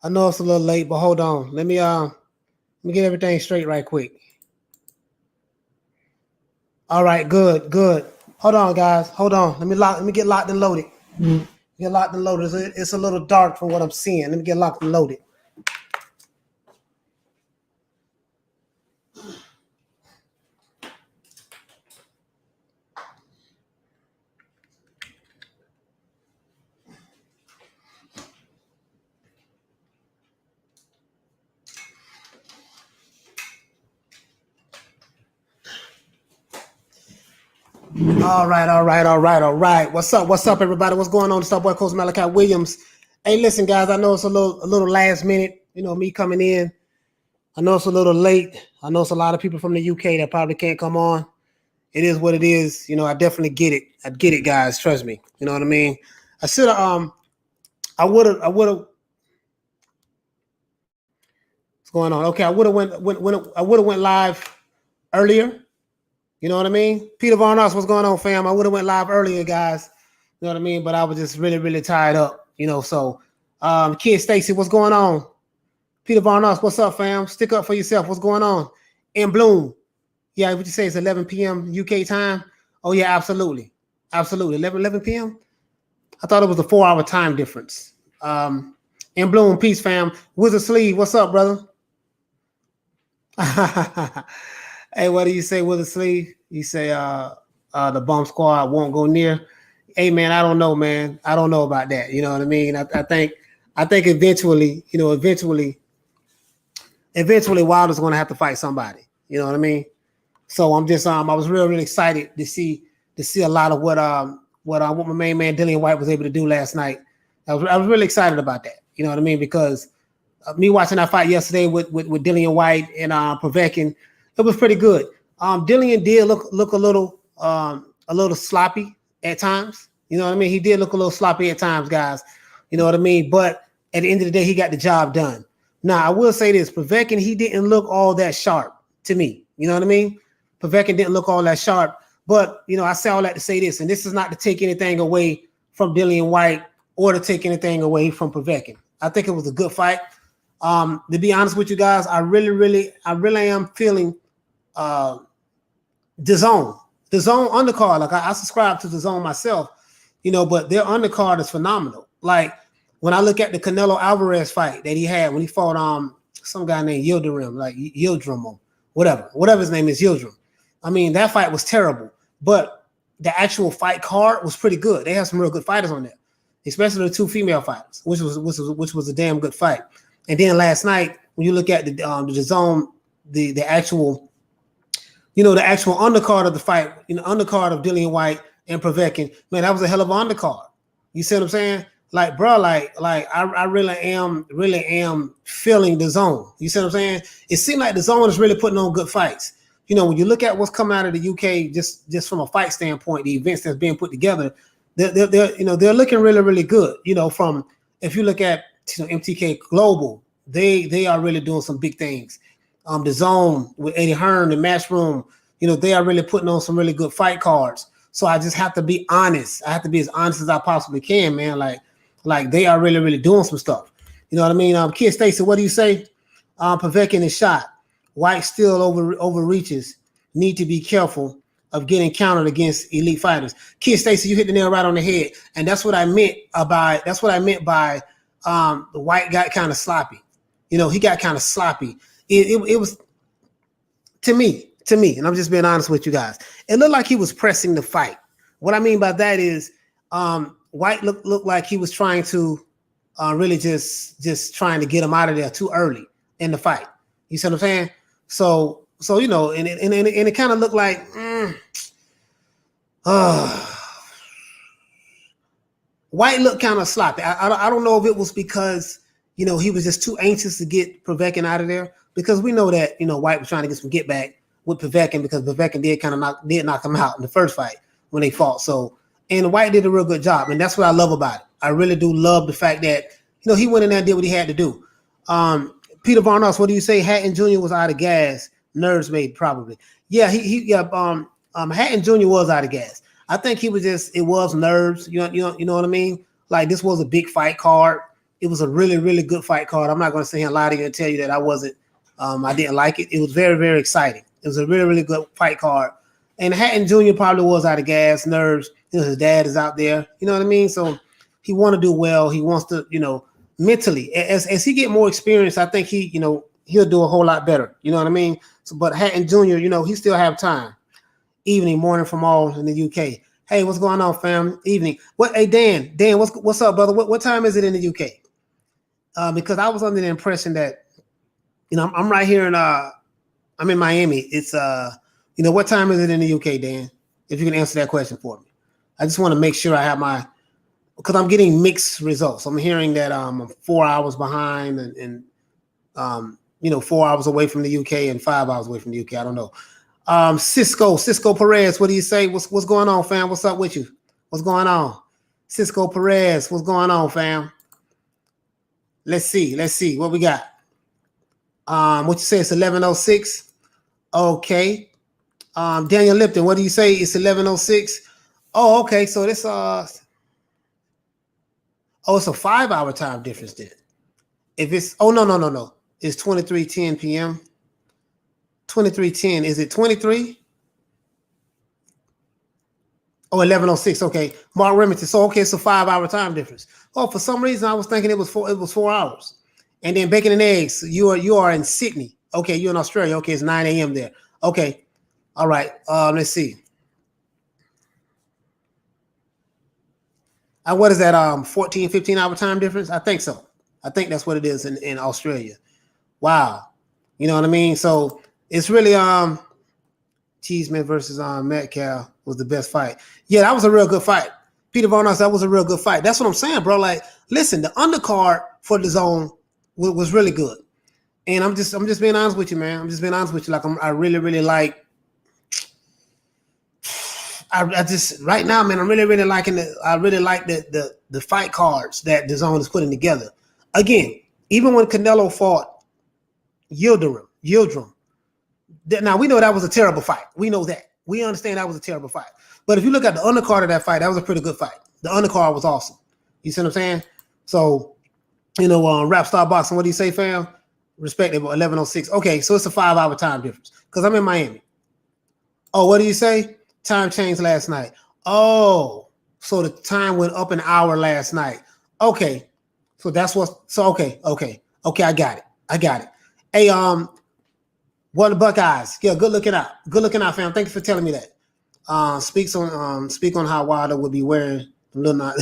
I know it's a little late, but hold on. Let me get everything straight right quick. All right, good. Hold on, guys. Hold on. Let me get locked and loaded. Get locked and loaded. It's a little dark from what I'm seeing. Let me get locked and loaded. All right. What's up, everybody? What's going on? It's our boy Coach Malachi Williams. Hey, listen, guys. I know it's a little last minute. You know, me coming in. I know it's a little late. I know it's a lot of people from the UK that probably can't come on. It is what it is. You know, I definitely get it. I get it, guys. Trust me. You know what I mean? I should have. I would have. What's going on? Okay, I would have went live earlier. You know what I mean? Peter Varnos, what's going on, fam? I would have went live earlier, guys. You know what I mean? But I was just really tied up, you know. So, Kid Stacy, what's going on? Peter Varnos, what's up, fam? Stick up for yourself. What's going on? In Bloom. Yeah, what you say? It's 11 p.m. UK time? Oh, yeah, absolutely. 11 p.m.? I thought it was a 4-hour time difference. In Bloom, peace, fam. Wizard Sleeve, what's up, brother? Hey, what do you say, Wizard Sleeve? You say the bomb squad won't go near. Hey, man, I don't know, man. I don't know about that. You know what I mean? I think eventually, you know, eventually Wilder's going to have to fight somebody. You know what I mean? So I'm just I was really excited to see a lot of what my main man Dillian Whyte was able to do last night. I was really excited about that. You know what I mean? Because me watching that fight yesterday with Dillian Whyte and Povetkin, it was pretty good. Dillian did look a little sloppy at times. You know what I mean? He did look a little sloppy at times, guys. You know what I mean? But at the end of the day, he got the job done. Now, I will say this. Povetkin, he didn't look all that sharp to me. You know what I mean? Povetkin didn't look all that sharp. But, you know, I say all that to say this, and this is not to take anything away from Dillian Whyte or to take anything away from Povetkin. I think it was a good fight. To be honest with you guys, I really am feeling the zone undercard. Like I subscribe to the zone myself, you know, but their undercard is phenomenal. Like when I look at the Canelo Alvarez fight that he had when he fought some guy named Yildirim or whatever his name is, Yildirim. I mean, that fight was terrible, but the actual fight card was pretty good. They had some real good fighters on there, especially the two female fighters, which was a damn good fight. And then last night, when you look at the zone, the actual, you know, the actual undercard of the fight, you know, undercard of Dillian Whyte and Povetkin, man, that was a hell of an undercard. You see what I'm saying? Like, bro, like I really am feeling the zone. You see what I'm saying? It seemed like the zone is really putting on good fights. You know, when you look at what's coming out of the UK, just from a fight standpoint, the events that's being put together, they're looking really good. You know, from if you look at MTK Global, they are really doing some big things. The zone with Eddie Hearn, the match room, you know, they are really putting on some really good fight cards. So I just have to be honest. I have to be as honest as I possibly can, man. Like they are really doing some stuff. You know what I mean? Kid Stacy, what do you say? Povetkin is shot. White still overreaches. Need to be careful of getting countered against elite fighters. Kid Stacy, you hit the nail right on the head. And that's what I meant by the White got kind of sloppy. You know, he got kind of sloppy. It was to me, and I'm just being honest with you guys. It looked like he was pressing the fight. What I mean by that is White looked like he was trying to really just trying to get him out of there too early in the fight. You see what I'm saying? So you know, and it kind of looked like White looked kind of sloppy. I don't know if it was because, you know, he was just too anxious to get Povetkin out of there, because we know that, you know, White was trying to get some get back with Povetkin because Povetkin did knock him out in the first fight when they fought. So, and White did a real good job, and that's what I love about it. I really do love the fact that, you know, he went in there and did what he had to do. Peter Varnos, what do you say? Hatton Jr. was out of gas. Nerves made probably. Yeah, Hatton Jr. was out of gas. I think it was nerves. You know what I mean? Like, this was a big fight card. It was a really, really good fight card. I'm not going to sit here and lie to you and tell you that I didn't like it. It was very, very exciting. It was a really, really good fight card. And Hatton Jr. probably was out of gas, nerves. His dad is out there. You know what I mean? So he want to do well. He wants to, mentally, as he get more experience, I think he'll do a whole lot better. You know what I mean? So, but Hatton Jr., he still have time. Evening, morning from all in the UK. Hey, what's going on, fam? Evening. Hey, Dan, what's up, brother? What time is it in the UK? Because I was under the impression that, I'm right here I'm in Miami. It's what time is it in the UK, Dan? If you can answer that question for me. I just want to make sure I have because I'm getting mixed results. I'm hearing that I'm 4 hours behind and 4 hours away from the UK and 5 hours away from the UK. I don't know. Cisco Perez, what do you say? What's going on, fam? What's up with you? What's going on? Cisco Perez, what's going on, fam? Let's see what we got. What you say? It's 11:06. Okay. Daniel Lipton, what do you say? It's 11:06. Oh, okay. So this it's a 5 hour time difference then. If it's no. It's 23:10 p.m. 23:10. Is it 23? Oh, 11:06. Okay. Mark Remington. So okay, it's a 5 hour time difference. Oh, for some reason I was thinking it was 4 hours. And then bacon and eggs. You are in Sydney. Okay, you're in Australia. Okay, it's 9 a.m. there. Okay. All right. Let's see. What is that? 14, 15 hour time difference? I think so. I think that's what it is in Australia. Wow. You know what I mean? So it's really Cheeseman versus Metcalf was the best fight. Yeah, that was a real good fight. Peter Von Us, that was a real good fight. That's what I'm saying, bro. Like, listen, the undercard for the zone was really good. And I'm just being honest with you, man. I'm just being honest with you. Like I really, really like. I just right now, man. I'm really, really liking it. I really like the fight cards that the zone is putting together. Again, even when Canelo fought Yildirim. Now we know that was a terrible fight. We know that. We understand that was a terrible fight. But if you look at the undercard of that fight, that was a pretty good fight. The undercard was awesome. You see what I'm saying? So, Rap Star Boxing, what do you say, fam? Respectable, 11:06. Okay, so it's a 5 hour time difference because I'm in Miami. Oh, what do you say? Time changed last night. Oh, so the time went up an hour last night. Okay, so that's okay. I got it. Hey, what the Buckeyes? Yeah, good looking out, fam. Thank you for telling me that. Speak on how Wilder would be wearing little not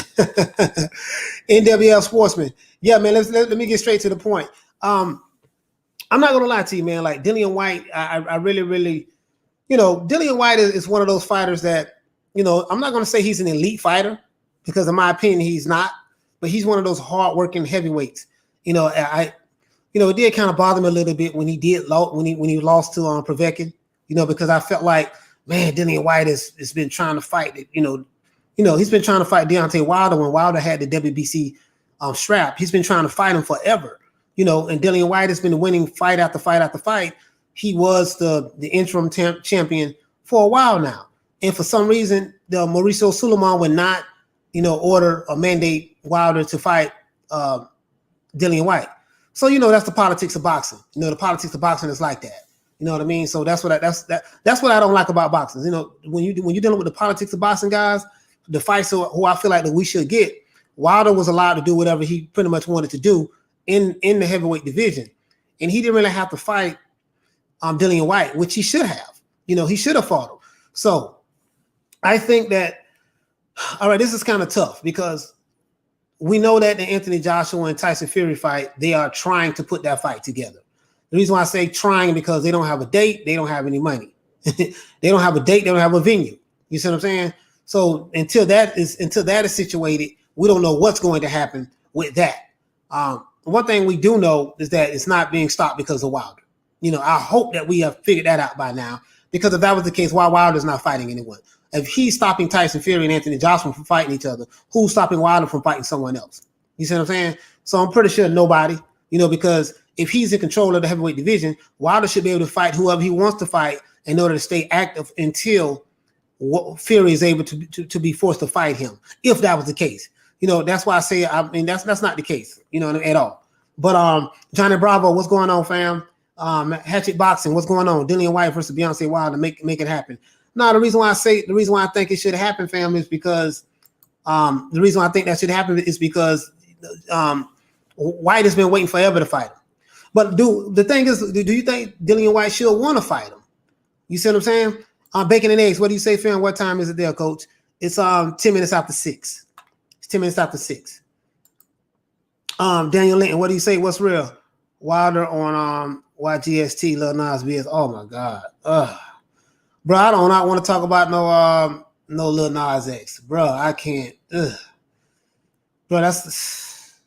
NWL Sportsman. Yeah, man. Let me get straight to the point. I'm not gonna lie to you, man. Like Dillian Whyte, I really, really, Dillian Whyte is one of those fighters that, I'm not gonna say he's an elite fighter because in my opinion he's not, but he's one of those hardworking heavyweights. It did kind of bother me a little bit when he lost to Povetkin, because I felt like, man, Dillian Whyte has been trying to fight it, he's been trying to fight Deontay Wilder when Wilder had the WBC strap. He's been trying to fight him forever, and Dillian Whyte has been winning fight after fight after fight. He was the interim champion for a while now. And for some reason, the Mauricio Suleiman would not, order or mandate Wilder to fight Dillian Whyte. So, that's the politics of boxing. The politics of boxing is like that. You know what I mean? So that's what I don't like about boxing. When you're dealing with the politics of boxing, guys, the fights who I feel like that we should get, Wilder was allowed to do whatever he pretty much wanted to do in the heavyweight division. And he didn't really have to fight Dillian Whyte, which he should have. He should have fought him. So I think that, all right, this is kind of tough because we know that the Anthony Joshua and Tyson Fury fight, they are trying to put that fight together. The reason why I say trying because they don't have a date, they don't have any money. They don't have a date, they don't have a venue. You see what I'm saying? So until that is situated, we don't know what's going to happen with that. One thing we do know is that it's not being stopped because of Wilder. I hope that we have figured that out by now, because if that was the case, why Wilder's not fighting anyone? If he's stopping Tyson Fury and Anthony Joshua from fighting each other, who's stopping Wilder from fighting someone else? You see what I'm saying? So I'm pretty sure nobody, because if he's in control of the heavyweight division, Wilder should be able to fight whoever he wants to fight in order to stay active until Fury is able to be forced to fight him, if that was the case. You know, that's why I say, I mean, that's not the case, you know, at all. But Johnny Bravo, what's going on, fam? Hatchet Boxing, what's going on? Dillian Whyte versus Beyonce Wilder, make it happen. No, the reason why I think it should happen, fam, is because the reason why I think that should happen is because White has been waiting forever to fight him. But the thing is, do you think Dillian Whyte should want to fight him? You see what I'm saying? Bacon and eggs. What do you say, fam? What time is it there, coach? It's 10 minutes after 6. It's 10 minutes after 6. Daniel Linton, what do you say? What's real? Wilder on YGST, Lil Nas BS. Oh my God. Bro, I do not want to talk about no Lil Nas X. Bro, I can't. Bro, that's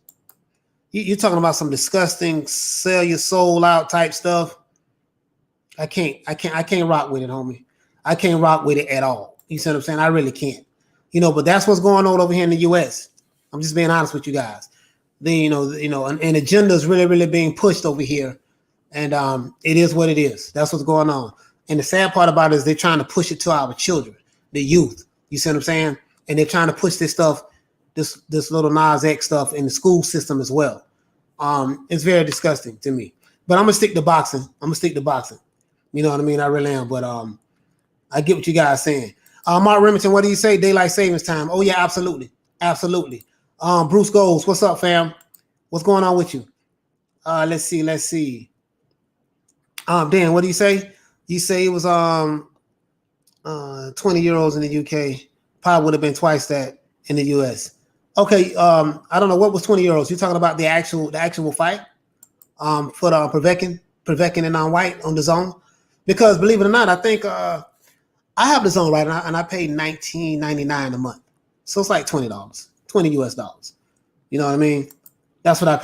you're talking about some disgusting sell your soul out type stuff. I can't rock with it, homie. I can't rock with it at all. You see what I'm saying? I really can't. You know, but that's what's going on over here in the US. I'm just being honest with you guys. An agenda is really, really being pushed over here. And it is what it is. That's what's going on. And the sad part about it is they're trying to push it to our children, the youth. You see what I'm saying? And they're trying to push this stuff, this little Nas X stuff in the school system as well. It's very disgusting to me. But I'm gonna stick to boxing. You know what I mean? I really am. But I get what you guys are saying. Mark Remington, what do you say? Daylight savings time. Oh, yeah, absolutely. Absolutely. Bruce Goals, what's up, fam? What's going on with you? Let's see. Dan, what do you say? You say it was 20-year-olds in the UK. Probably would have been twice that in the US. Okay, I don't know what was 20-year-olds. You're talking about the actual fight for Povetkin and White on the zone. Because believe it or not, I think I have the zone right, and I paid $19.99 a month. So it's like $20, $20 US. You know what I mean? That's what I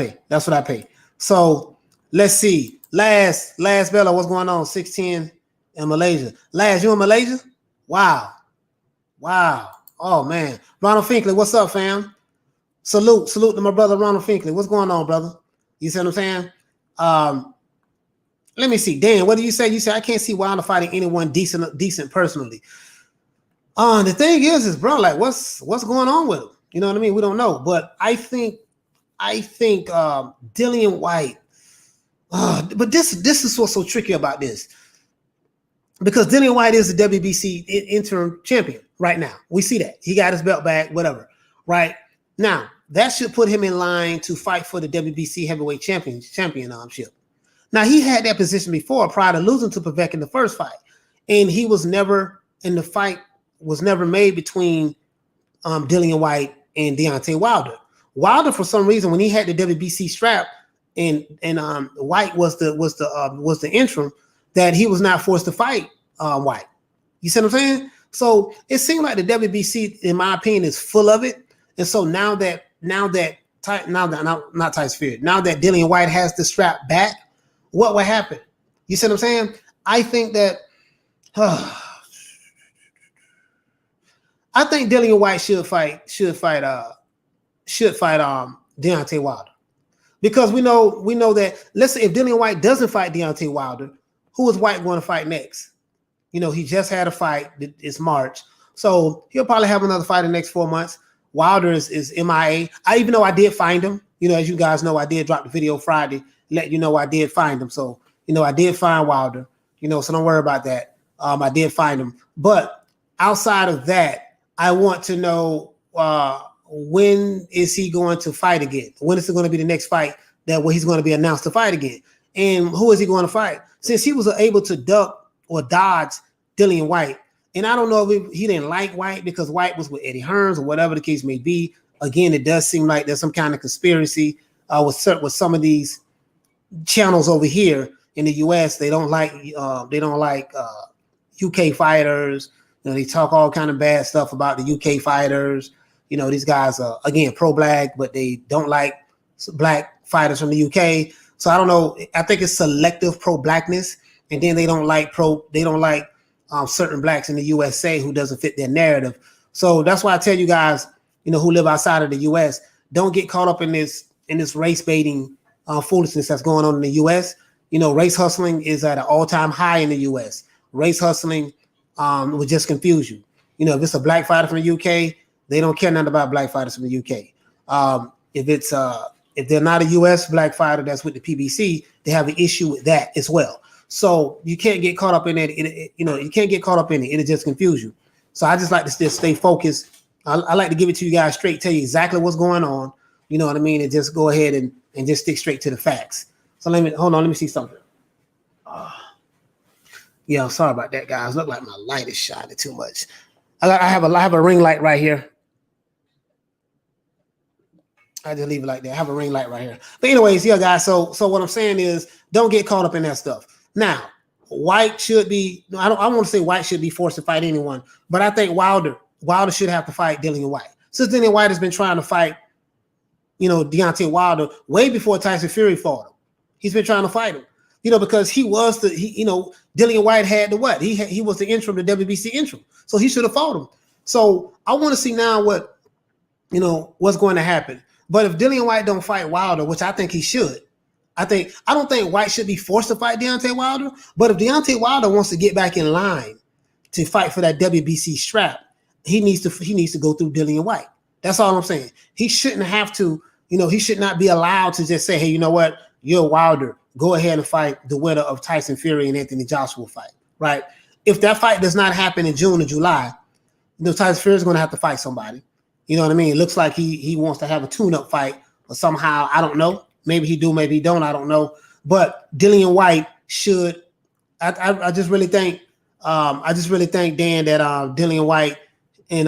pay. So let's see. Last Bella, what's going on? 610 in Malaysia. Last, you in Malaysia? Wow. Oh man. Ronald Finkley, what's up, fam? Salute to my brother Ronald Finkley. What's going on, brother? You see what I'm saying? Let me see. Dan, what do you say? You say I can't see Wilder fighting anyone decent personally. The thing is, bro, like what's going on with him? You know what I mean? We don't know. But I think Dillian Whyte. But this is what's so tricky about this. Because Dillian Whyte is the WBC interim champion right now. We see that. He got his belt back, whatever. Right? Now, that should put him in line to fight for the WBC heavyweight championship. Now, he had that position before prior to losing to Povetkin in the first fight. And he was never, and the fight was never made between Dillian Whyte and Deontay Wilder. Wilder, for some reason, when he had the WBC strap and Whyte was the interim, that he was not forced to fight Whyte. You see what I'm saying? So it seemed like the WBC, in my opinion, is full of it. And so now that Dillian Whyte has the strap back, what will happen? You see what I'm saying? I think that I think Dillian Whyte should fight Deontay Wilder. Because we know that, let's say if Dillian Whyte doesn't fight Deontay Wilder, who is Whyte going to fight next? You know, he just had a fight. It's March. So he'll probably have another fight in the next 4 months. Wilder is MIA. Even though I did find him, you know, as you guys know, I did drop the video Friday, let you know I did find him. So, you know, I did find Wilder, you know, so don't worry about that. I did find him. But outside of that, I want to know when is he going to fight again? When is it going to be the next fight where he's going to be announced to fight again? And who is he going to fight? Since he was able to duck or dodge Dillian Whyte, and I don't know if he didn't like Whyte because Whyte was with Eddie Hearns or whatever the case may be. Again, it does seem like there's some kind of conspiracy with some of these channels over here in the US. They don't like UK fighters. You know, they talk all kind of bad stuff about the UK fighters. You know, these guys are again pro-black, but they don't like black fighters from the UK. So I don't know. I think it's selective pro-blackness, and then they don't like certain blacks in the USA who doesn't fit their narrative. So that's why I tell you guys, you know, who live outside of the US, don't get caught up in this race baiting foolishness that's going on in the US. You know, race hustling is at an all-time high in the US. Race hustling would just confuse you. You know, if it's a black fighter from the UK, they don't care nothing about black fighters from the UK. If they're not a U.S. black fighter that's with the PBC, they have an issue with that as well. So you can't get caught up in that. You can't get caught up in it. It'll just confuse you. So I just like to just stay focused. I like to give it to you guys straight, tell you exactly what's going on. You know what I mean? And just go ahead and just stick straight to the facts. So hold on. Let me see something. Yeah, I'm sorry about that, guys. Look like my light is shining too much. I have a ring light right here. I just leave it like that. I have a ring light right here. But anyways, yeah, guys. So what I'm saying is, don't get caught up in that stuff. Now, Whyte should be. I want to say Whyte should be forced to fight anyone, but I think Wilder should have to fight Dillian Whyte. Since Dillian Whyte has been trying to fight, Deontay Wilder way before Tyson Fury fought him. He's been trying to fight him. Because Dillian Whyte had the what? He was the interim, the WBC interim. So he should have fought him. So I want to see now what's going to happen. But if Dillian Whyte don't fight Wilder, which I think he should, I don't think Whyte should be forced to fight Deontay Wilder. But if Deontay Wilder wants to get back in line to fight for that WBC strap, he needs to go through Dillian Whyte. That's all I'm saying. He shouldn't have to, he should not be allowed to just say, hey, you know what? You're Wilder. Go ahead and fight the winner of Tyson Fury and Anthony Joshua fight, right? If that fight does not happen in June or July, Tyson Fury is going to have to fight somebody. You know what I mean? It looks like he wants to have a tune-up fight or somehow. I don't know. Maybe he do, maybe he don't. I don't know. But Dillian Whyte should. I just really think. Dan, that Dillian Whyte and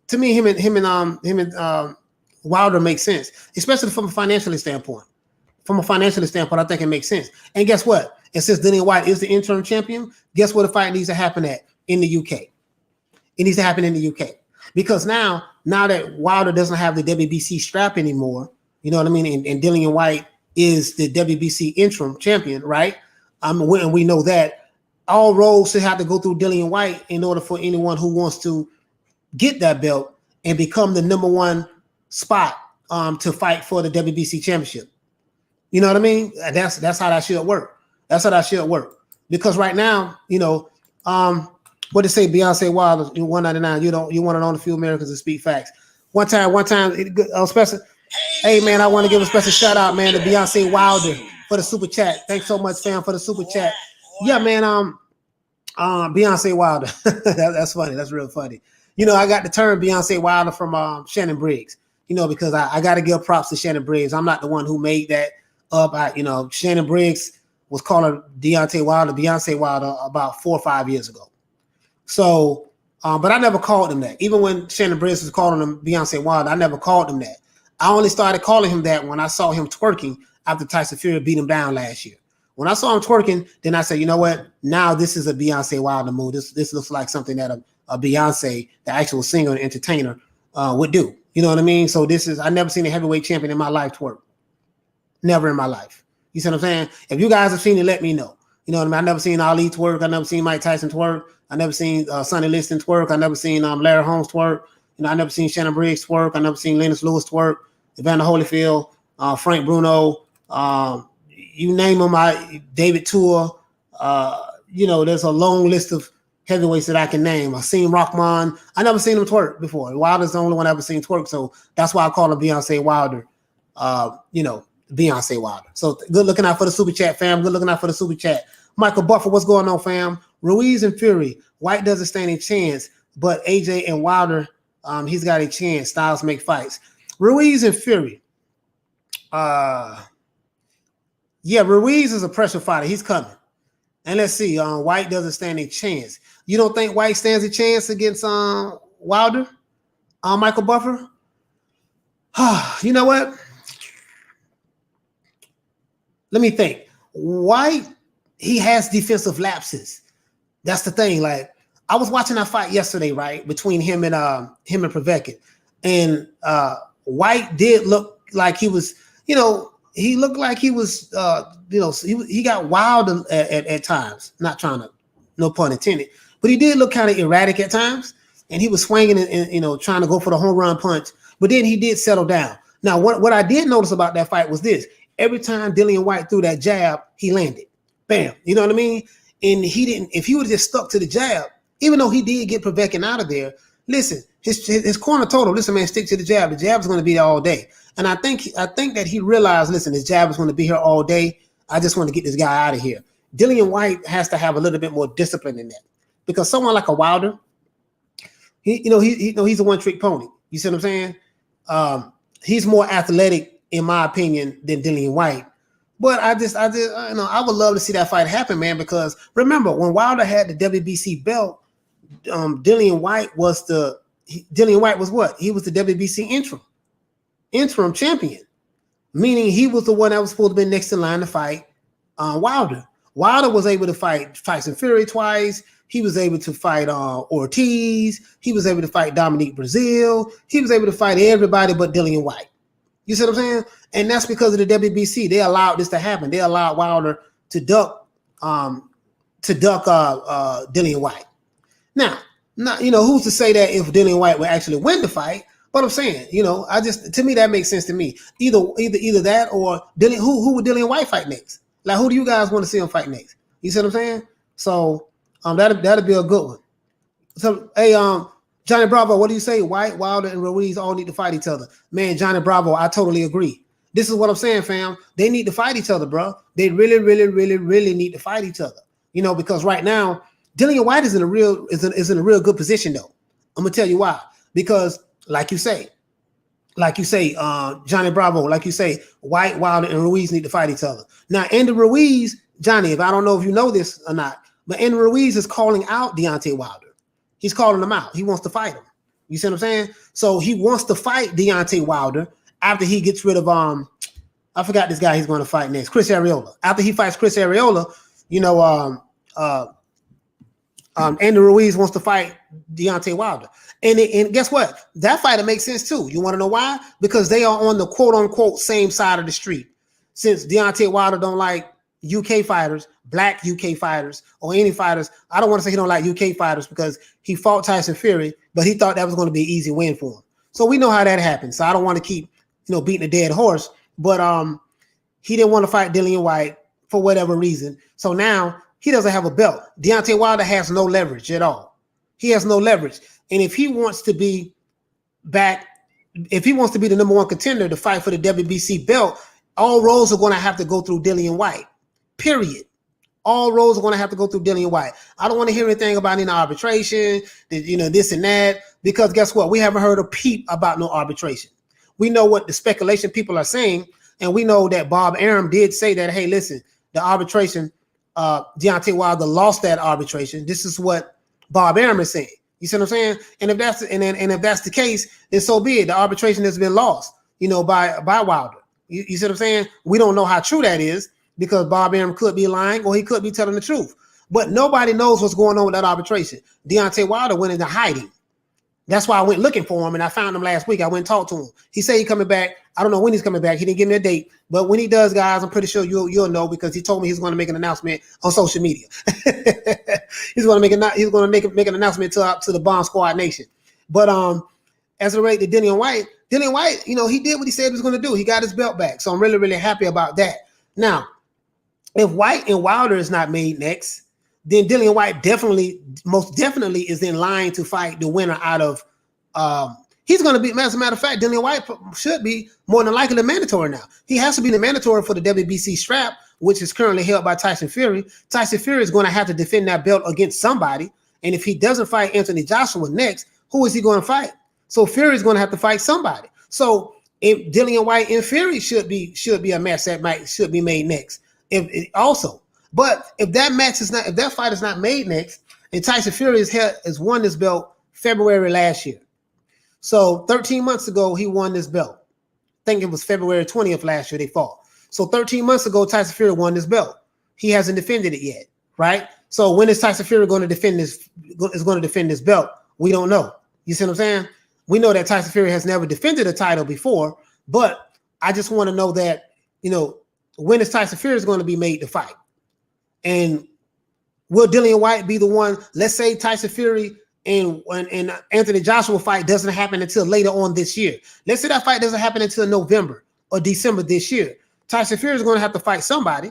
to me him and Wilder makes sense, especially from a financial standpoint. From a financial standpoint, I think it makes sense. And guess what? And since Dillian Whyte is the interim champion, guess what the fight needs to happen in the UK? It needs to happen in the UK. Because now that Wilder doesn't have the WBC strap anymore, you know what I mean? And Dillian Whyte is the WBC interim champion, right? And we know that all roads should have to go through Dillian Whyte in order for anyone who wants to get that belt and become the number one spot to fight for the WBC championship. You know what I mean? That's how that should work. That's how that should work. Because right now, what they say, Beyonce Wilder, 199. You're one of the only few Americans that speak facts. One time, special. Hey man, I want to give a special shout out, man, to Beyonce Wilder for the super chat. Thanks so much, fam, for the super chat. Yeah, man. Beyonce Wilder. That's funny. That's real funny. I got the term Beyonce Wilder from Shannon Briggs. Because I got to give props to Shannon Briggs. I'm not the one who made that up. Shannon Briggs was calling Deontay Wilder Beyonce Wilder about 4 or 5 years ago. So, but I never called him that. Even when Shannon Briggs was calling him Beyonce Wilder, I never called him that. I only started calling him that when I saw him twerking after Tyson Fury beat him down last year. When I saw him twerking, then I said, you know what? Now this is a Beyonce Wilder move. This looks like something that a Beyonce, the actual singer and entertainer, would do. You know what I mean? So I never seen a heavyweight champion in my life twerk. Never in my life. You see what I'm saying? If you guys have seen it, let me know. You know what I mean? I never seen Ali twerk. I never seen Mike Tyson twerk. I never seen Sonny Liston twerk. I never seen Larry Holmes twerk. I never seen Shannon Briggs twerk. I never seen Lennox Lewis twerk. Evander Holyfield, Frank Bruno, you name them. David Tour. There's a long list of heavyweights that I can name. I've seen Rockman. I never seen him twerk before. Wilder's the only one I've ever seen twerk. So that's why I call him Beyonce Wilder. Beyonce Wilder. So good looking out for the super chat, fam. Good looking out for the super chat. Michael Buffer, what's going on, fam? Ruiz and Fury. Whyte doesn't stand a chance, but AJ and Wilder, he's got a chance. Styles make fights. Ruiz and Fury. Ruiz is a pressure fighter. He's coming. And let's see. Whyte doesn't stand a chance. You don't think Whyte stands a chance against Wilder? Michael Buffer? You know what? Let me think. Whyte, he has defensive lapses. That's the thing. Like, I was watching that fight yesterday, right, between him and Povetkin, and Whyte did look like he was, he looked like he was, he got wild at times. Not trying to, no pun intended, but he did look kind of erratic at times, and he was swinging and trying to go for the home run punch. But then he did settle down. Now, what I did notice about that fight was this: every time Dillian Whyte threw that jab, he landed, bam. You know what I mean? And he didn't. If he would have just stuck to the jab, even though he did get Povetkin out of there, listen, His corner told him, listen, man, stick to the jab. The jab is going to be there all day. And I think that he realized, listen, his jab is going to be here all day. I just want to get this guy out of here. Dillian Whyte has to have a little bit more discipline in that, because someone like a Wilder, he's a one-trick pony. You see what I'm saying? He's more athletic, in my opinion, than Dillian Whyte. But I would love to see that fight happen, man. Because remember, when Wilder had the WBC belt, Dillian Whyte was what? He was the WBC interim champion, meaning he was the one that was supposed to be next in line to fight Wilder. Wilder was able to fight Tyson Fury twice. He was able to fight Ortiz. He was able to fight Dominique Brazil. He was able to fight everybody but Dillian Whyte. You see what I'm saying? And that's because of the WBC. They allowed this to happen. They allowed Wilder to duck Dillian Whyte. Now, who's to say that if Dillian Whyte would actually win the fight? But I'm saying, to me that makes sense to me. Either that or Dillian. Who would Dillian Whyte fight next? Like, who do you guys want to see him fight next? You see what I'm saying? So that'll be a good one. So hey, Johnny Bravo, what do you say? Whyte, Wilder, and Ruiz all need to fight each other. Man, Johnny Bravo, I totally agree. This is what I'm saying, fam. They need to fight each other, bro. They really, really, really, really need to fight each other. Because right now, Dillian Whyte is in a real good position, though. I'm gonna tell you why. Because, like you say, Johnny Bravo, like you say, Whyte, Wilder, and Ruiz need to fight each other. Now, Andy Ruiz, Johnny, if I don't know if you know this or not, but Andy Ruiz is calling out Deontay Wilder. He's calling him out. He wants to fight him. You see what I'm saying? So he wants to fight Deontay Wilder after he gets rid of I forgot this guy he's going to fight next, Chris Arreola. After he fights Chris Arreola, Andy Ruiz wants to fight Deontay Wilder. And guess what? That fighter makes sense too. You want to know why? Because they are on the quote unquote same side of the street. Since Deontay Wilder don't like UK fighters, black UK fighters, or any fighters. I don't want to say he don't like UK fighters because he fought Tyson Fury, but he thought that was going to be an easy win for him. So we know how that happens. So I don't want to keep, beating a dead horse. But he didn't want to fight Dillian Whyte for whatever reason. So now he doesn't have a belt. Deontay Wilder has no leverage at all. He has no leverage. And if he wants to be the number one contender to fight for the WBC belt, all roads are going to have to go through Dillian Whyte. Period. All roads are going to have to go through Dillian Whyte. I don't want to hear anything about any arbitration, this and that, because guess what? We haven't heard a peep about no arbitration. We know what the speculation people are saying, and we know that Bob Arum did say that, hey, listen, the arbitration, Deontay Wilder lost that arbitration. This is what Bob Arum is saying. You see what I'm saying? And if that's the case, then so be it. The arbitration has been lost, by Wilder. You see what I'm saying? We don't know how true that is, because Bob Arum could be lying or he could be telling the truth. But nobody knows what's going on with that arbitration. Deontay Wilder went into hiding. That's why I went looking for him, and I found him last week. I went and talked to him. He said he's coming back. I don't know when he's coming back. He didn't give me a date. But when he does, guys, I'm pretty sure you'll know, because he told me he's going to make an announcement on social media. He's going to make an announcement to the Bomb Squad Nation. But as it relates to Dillian Whyte, he did what he said he was going to do. He got his belt back. So I'm really, really happy about that. Now, if Whyte and Wilder is not made next, then Dillian Whyte most definitely is in line to fight the winner out of he's going to be, as a matter of fact, Dillian Whyte should be more than likely the mandatory now. He has to be the mandatory for the WBC strap, which is currently held by Tyson Fury. Tyson Fury is going to have to defend that belt against somebody. And if he doesn't fight Anthony Joshua next, who is he going to fight? So Fury is going to have to fight somebody. So if Dillian Whyte and Fury should be a match that should be made next. But if that fight is not made next, and Tyson Fury has won this belt February last year. So 13 months ago, he won this belt. I think it was February 20th last year they fought. So 13 months ago, Tyson Fury won this belt. He hasn't defended it yet, right? So when is Tyson Fury going to defend this belt? We don't know. You see what I'm saying? We know that Tyson Fury has never defended a title before, but I just want to know that, when is Tyson Fury going to be made to fight? And will Dillian Whyte be the one? Let's say Tyson Fury and Anthony Joshua fight doesn't happen until later on this year. Let's say that fight doesn't happen until November or December this year. Tyson Fury is going to have to fight somebody,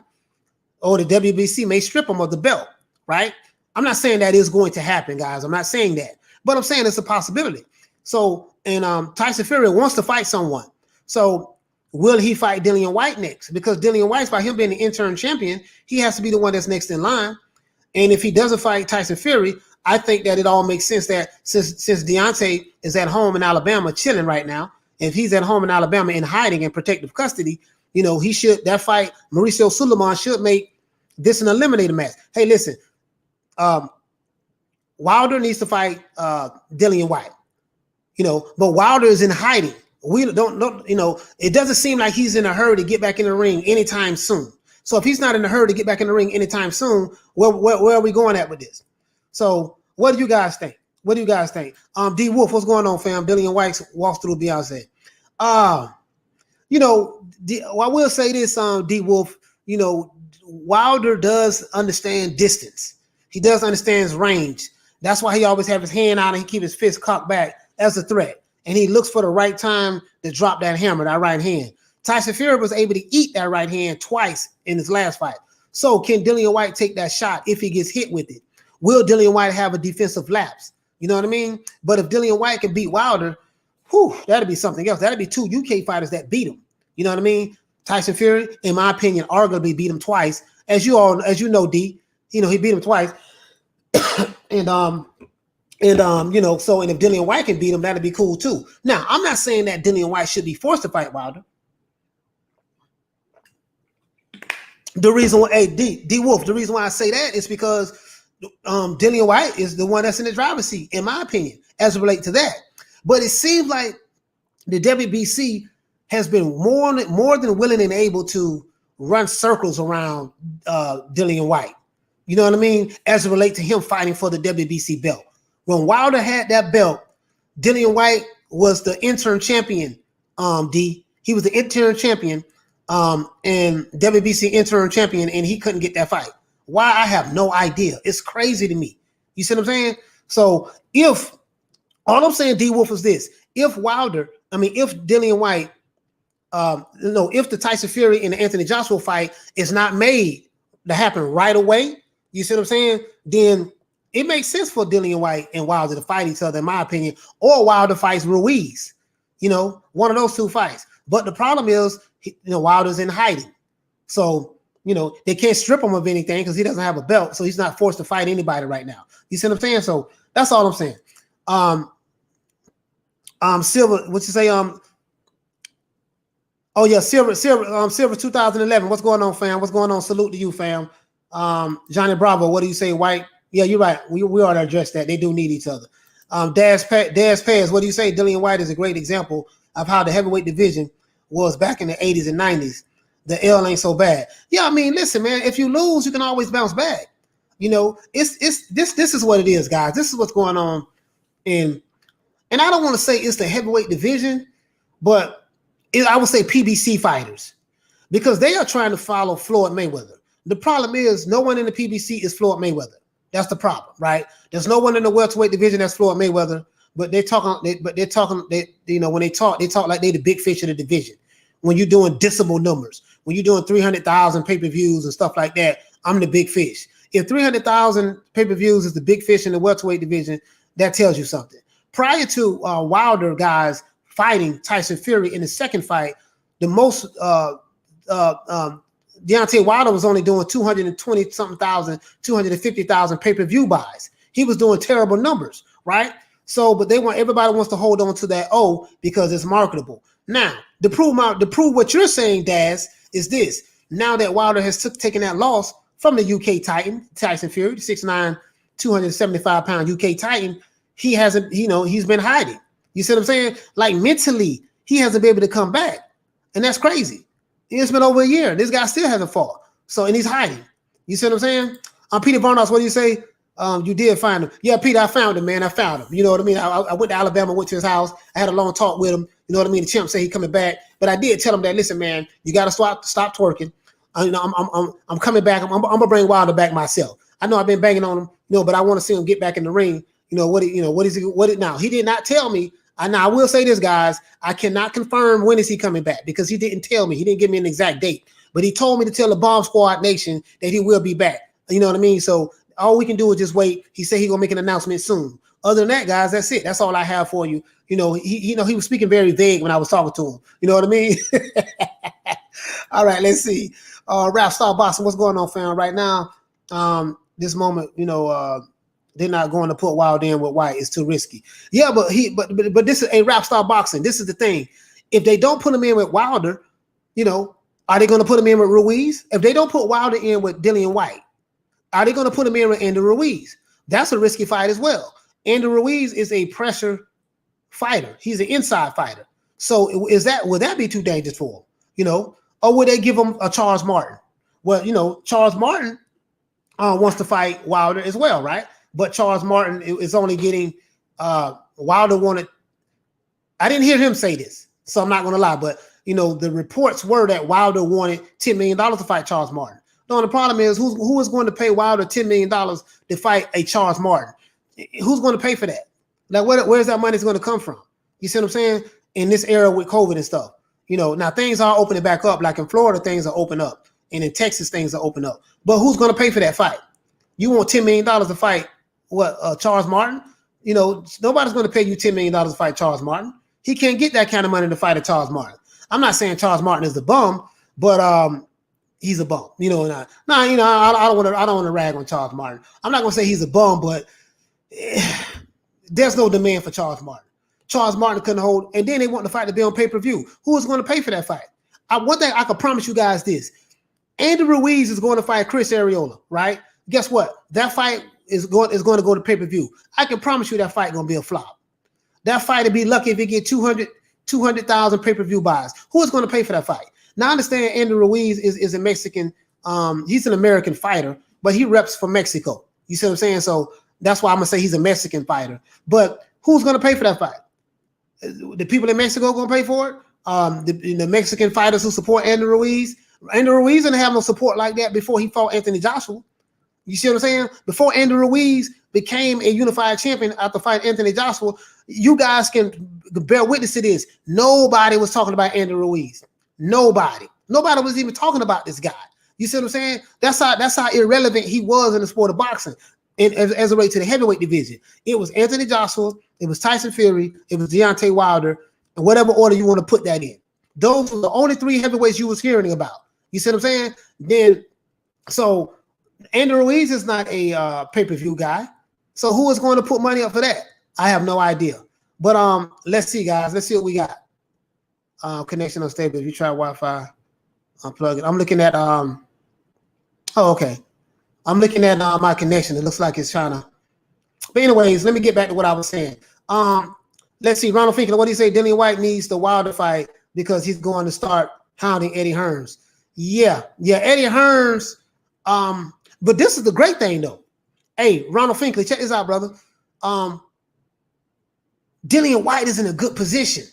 or the WBC may strip him of the belt, right? I'm not saying that is going to happen, guys. I'm not saying that, but I'm saying it's a possibility. So, and Tyson Fury wants to fight someone. So, will he fight Dillian Whyte next? Because Dillian Whyte, by him being the interim champion, he has to be the one that's next in line. And if he doesn't fight Tyson Fury, I think that it all makes sense that since Deontay is at home in Alabama chilling right now, if he's at home in Alabama in hiding in protective custody, you know, he should, that fight, Mauricio Suleiman should make this an eliminator match. Hey, listen, Wilder needs to fight Dillian Whyte, you know, but Wilder is in hiding. We don't, you know, it doesn't seem like he's in a hurry to get back in the ring anytime soon. So if he's not in a hurry to get back in the ring anytime soon, where are we going at with this? So what do you guys think? What do you guys think? D Wolf, what's going on, fam? Dillian Whyte walks through Beyonce. You know, I will say this, D Wolf, you know, Wilder does understand distance. He does understand his range. That's why he always have his hand out and he keep his fist cocked back as a threat. And he looks for the right time to drop that hammer, that right hand. Tyson Fury was able to eat that right hand twice in his last fight. So can Dillian Whyte take that shot if he gets hit with it? Will Dillian Whyte have a defensive lapse? You know what I mean? But if Dillian Whyte can beat Wilder, whew, that'd be something else. That'd be two UK fighters that beat him. You know what I mean? Tyson Fury, in my opinion, arguably beat him twice. As you know, D, you know, he beat him twice. and you know, so, and if Dillian Whyte can beat him, that'd be cool too. Now, I'm not saying that Dillian Whyte should be forced to fight Wilder. The reason why, hey, D Wolf, the reason why I say that is because Dillian Whyte is the one that's in the driver's seat, in my opinion, as it relates to that. But it seems like the WBC has been more than willing and able to run circles around Dillian Whyte. You know what I mean? As it relates to him fighting for the WBC belt. When Wilder had that belt, Dillian Whyte was the interim champion, D. He was the interim champion and WBC interim champion, and he couldn't get that fight. Why? I have no idea. It's crazy to me. You see what I'm saying? So if, all I'm saying, D Wolf, is this. If Dillian Whyte, if the Tyson Fury and the Anthony Joshua fight is not made to happen right away, you see what I'm saying? Then it makes sense for Dillian Whyte and Wilder to fight each other, in my opinion, or Wilder fights Ruiz, you know, one of those two fights. But the problem is, Wilder's in hiding. So, you know, they can't strip him of anything because he doesn't have a belt. So he's not forced to fight anybody right now. You see what I'm saying? So that's all I'm saying. Silver, what you say? Oh yeah, Silver 2011. What's going on, fam? What's going on? Salute to you, fam. Johnny Bravo, what do you say, White? Yeah, you're right. We ought to address that. They do need each other. Daz Paz, what do you say? Dillian Whyte is a great example of how the heavyweight division was back in the 80s and 90s. The L ain't so bad. Yeah, I mean, listen, man, if you lose, you can always bounce back. You know, this is what it is, guys. This is what's going on and I don't want to say it's the heavyweight division, but I would say PBC fighters, because they are trying to follow Floyd Mayweather. The problem is no one in the PBC is Floyd Mayweather. That's the problem, right? There's no one in the welterweight division that's Floyd Mayweather, but when they talk like they the big fish of the division. When you're doing decimal numbers, when you're doing 300,000 pay-per-views and stuff like that, I'm the big fish. If 300,000 pay-per-views is the big fish in the welterweight division, that tells you something. Prior to Wilder guys fighting Tyson Fury in the second fight, the most Deontay Wilder was only doing 220-something thousand, 250,000 pay-per-view buys. He was doing terrible numbers, right? So, but everybody wants to hold on to that O because it's marketable. Now, to prove what you're saying, Daz, is this. Now that Wilder has taken that loss from the UK Titan, Tyson Fury, the 6'9", 275-pound UK Titan, he's been hiding. You see what I'm saying? Like mentally, he hasn't been able to come back. And that's crazy. It's been over a year. This guy still hasn't fought. So, and he's hiding. You see what I'm saying? Peter Varnos, what do you say? You did find him. Yeah, Peter, I found him, man. I found him. You know what I mean? I went to Alabama, went to his house. I had a long talk with him. You know what I mean? The champ said he's coming back. But I did tell him that, listen, man, you got to stop twerking. I'm coming back. I'm going to bring Wilder back myself. I know I've been banging on him, but I want to see him get back in the ring. What is he now? He did not tell me. I will say this, guys. I cannot confirm when is he coming back because he didn't tell me. He didn't give me an exact date. But he told me to tell the Bomb Squad Nation that he will be back. You know what I mean? So all we can do is just wait. He said he's going to make an announcement soon. Other than that, guys, that's it. That's all I have for you. He was speaking very vague when I was talking to him. You know what I mean? All right, let's see. Rap Star Boxing, what's going on, fam? Right now, this moment, they're not going to put Wilder in with Whyte. It's too risky. Yeah, but this is a Rap Star Boxing. This is the thing. If they don't put him in with Wilder, are they going to put him in with Ruiz? If they don't put Wilder in with Dillian Whyte, are they going to put him in with Andy Ruiz? That's a risky fight as well. Andy Ruiz is a pressure fighter. He's an inside fighter. So would that be too dangerous for him? Or would they give him a Charles Martin? Well, Charles Martin wants to fight Wilder as well, right? But Charles Martin is only getting Wilder wanted. I didn't hear him say this, so I'm not going to lie. But the reports were that Wilder wanted $10 million to fight Charles Martin. No, the problem is who is going to pay Wilder $10 million to fight a Charles Martin? Who's going to pay for that? Like, where's that money going to come from? You see what I'm saying? In this era with COVID and stuff, now things are opening back up. Like in Florida, things are open up, and in Texas, things are open up. But who's going to pay for that fight? You want $10 million to fight Charles Martin? Nobody's going to pay you $10 million to fight Charles Martin. He can't get that kind of money to fight a Charles Martin. I'm not saying Charles Martin is the bum, but he's a bum. I don't want to rag on Charles Martin. I'm not going to say he's a bum, but there's no demand for Charles Martin. Charles Martin couldn't hold, and then they want the fight to be on pay-per-view. Who is going to pay for that fight? One thing I can promise you guys this: Andy Ruiz is going to fight Chris Arreola, right? Guess what? That fight is going to go to pay-per-view. I can promise you that fight going to be a flop. That fight would be lucky if it get 200,000 pay-per-view buys. Who is going to pay for that fight? Now, I understand Andy Ruiz is a Mexican. He's an American fighter, but he reps for Mexico. You see what I'm saying? So that's why I'm going to say he's a Mexican fighter. But who's going to pay for that fight? The people in Mexico going to pay for it? The Mexican fighters who support Andy Ruiz? Andy Ruiz didn't have no support like that before he fought Anthony Joshua. You see what I'm saying? Before Andy Ruiz became a unified champion after fighting Anthony Joshua, you guys can bear witness to this. Nobody was talking about Andy Ruiz. Nobody was even talking about this guy. You see what I'm saying? That's how irrelevant he was in the sport of boxing. And as it relates to the heavyweight division, it was Anthony Joshua, it was Tyson Fury, it was Deontay Wilder, and whatever order you want to put that in. Those were the only three heavyweights you was hearing about. You see what I'm saying? So Andy Ruiz is not a pay-per-view guy. So who is going to put money up for that? I have no idea. But let's see, guys. Let's see what we got. Connection unstable. If you try Wi-Fi, unplug it. I'm looking at okay. I'm looking at my connection. It looks like it's trying to. But anyways, let me get back to what I was saying. Let's see. Ronald Finkel, what do you say? Dillian Whyte needs the Wilder fight because he's going to start hounding Eddie Hearns. Yeah, Eddie Hearns. But this is the great thing, though. Hey, Ronald Finkley, check this out, brother. Dillian Whyte is in a good position.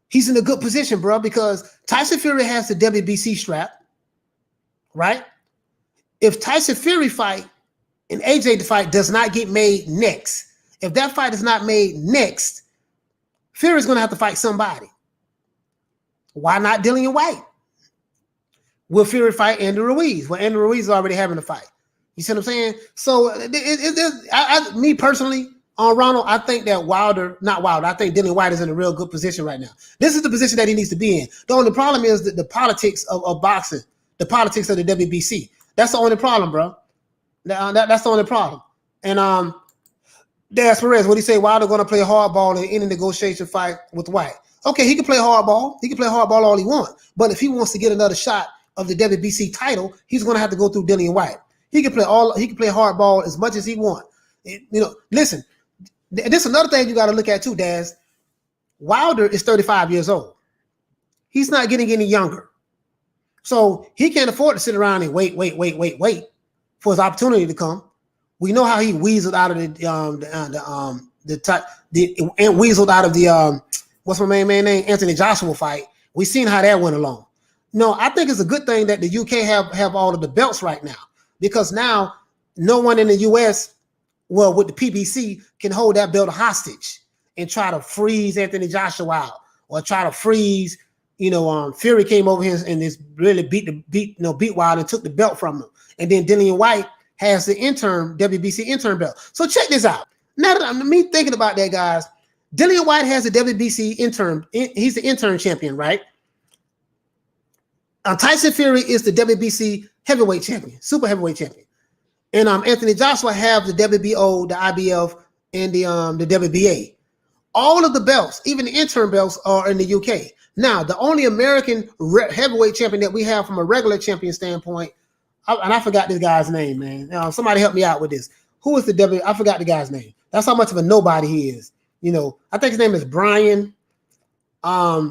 He's in a good position, bro, because Tyson Fury has the WBC strap, right? If Tyson Fury fight and AJ fight does not get made next, if that fight is not made next, Fury's going to have to fight somebody. Why not Dillian Whyte? Will Fury fight Andy Ruiz? Well, Andy Ruiz is already having a fight. You see what I'm saying? So, me personally, on Ronald, I think that I think Dillian Whyte is in a real good position right now. This is the position that he needs to be in. The only problem is the politics of boxing, the politics of the WBC. That's the only problem, bro. That's the only problem. And Daz Perez, what do you say? Wilder going to play hardball in any negotiation fight with Whyte? Okay, he can play hardball. He can play hardball all he wants. But if he wants to get another shot of the WBC title, he's going to have to go through Dillian Whyte. He can play hardball as much as he wants. Listen, this is another thing you got to look at too, Daz. Wilder is 35 years old. He's not getting any younger. So he can't afford to sit around and wait for his opportunity to come. We know how he weaseled out of what's my man name? Anthony Joshua fight. We seen how that went along. No, I think it's a good thing that the UK have all of the belts right now, because now no one in the US, well, with the PBC, can hold that belt hostage and try to freeze Anthony Joshua out or try to freeze. Fury came over here and just really beat Wilder and took the belt from him. And then Dillian Whyte has the WBC interim belt. So check this out. Now that I'm me thinking about that, guys, Dillian Whyte has a WBC intern. He's the intern champion, right? Tyson Fury is the WBC heavyweight champion, super heavyweight champion. And Anthony Joshua have the WBO, the IBF, and the WBA. All of the belts, even the intern belts, are in the UK. Now, the only American heavyweight champion that we have from a regular champion standpoint, and I forgot this guy's name, man. Somebody help me out with this. Who is the I forgot the guy's name. That's how much of a nobody he is. You know, I think his name is Brian. I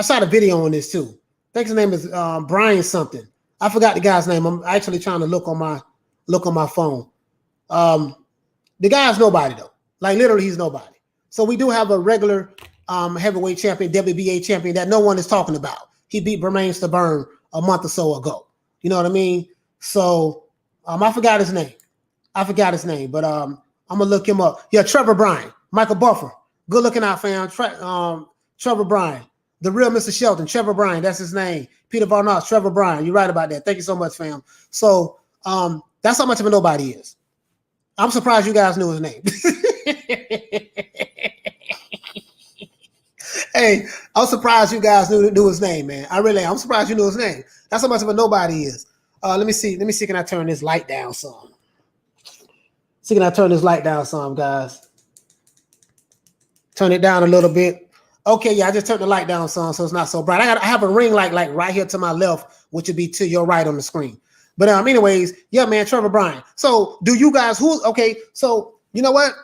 shot a video on this too. I think his name is Brian something. I forgot the guy's name. I'm actually trying to look on my phone. The guy's nobody though. Like literally, he's nobody. So we do have a regular heavyweight champion, WBA champion that no one is talking about. He beat Bermain Stabern a month or so ago. You know what I mean? So I forgot his name. But I'm gonna look him up. Yeah, Trevor Bryan, Michael Buffer. Good looking out, fam. Trevor Bryan, the real Mr. Shelton. Trevor Bryan, that's his name. Peter Varnoss, Trevor Bryan. You're right about that. Thank you so much, fam. So that's how much of a nobody is. I'm surprised you guys knew his name. Hey, I'm surprised you guys knew his name, man. I really am. I'm surprised you knew his name. That's how much of a nobody is. Let me see. Can I turn this light down some? Guys? Turn it down a little bit. Okay, yeah, I just turned the light down some, so it's not so bright. I have a ring light like right here to my left, which would be to your right on the screen. But anyways, yeah, man, Trevor Bryan. So do you guys okay? So you know what?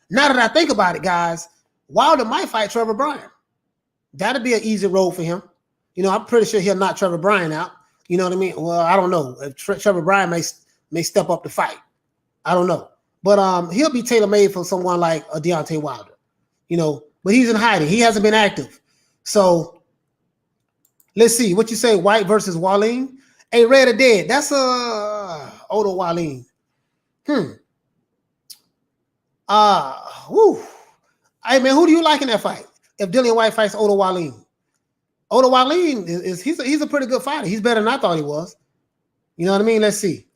Now that I think about it, guys, Wilder might fight Trevor Bryan. That'd be an easy road for him. You know, I'm pretty sure he'll knock Trevor Bryan out. You know what I mean? Well, I don't know. If Trevor Bryan may step up to fight. I don't know. But he'll be tailor-made for someone like a Deontay Wilder. You know, but he's in hiding. He hasn't been active. So let's see. What you say, White versus Wallin? Hey, Red or Dead. That's Odo Wallin. Hey man, who do you like in that fight? If Dillian Whyte fights Odo Wallin, he's a pretty good fighter. He's better than I thought he was. You know what I mean? Let's see.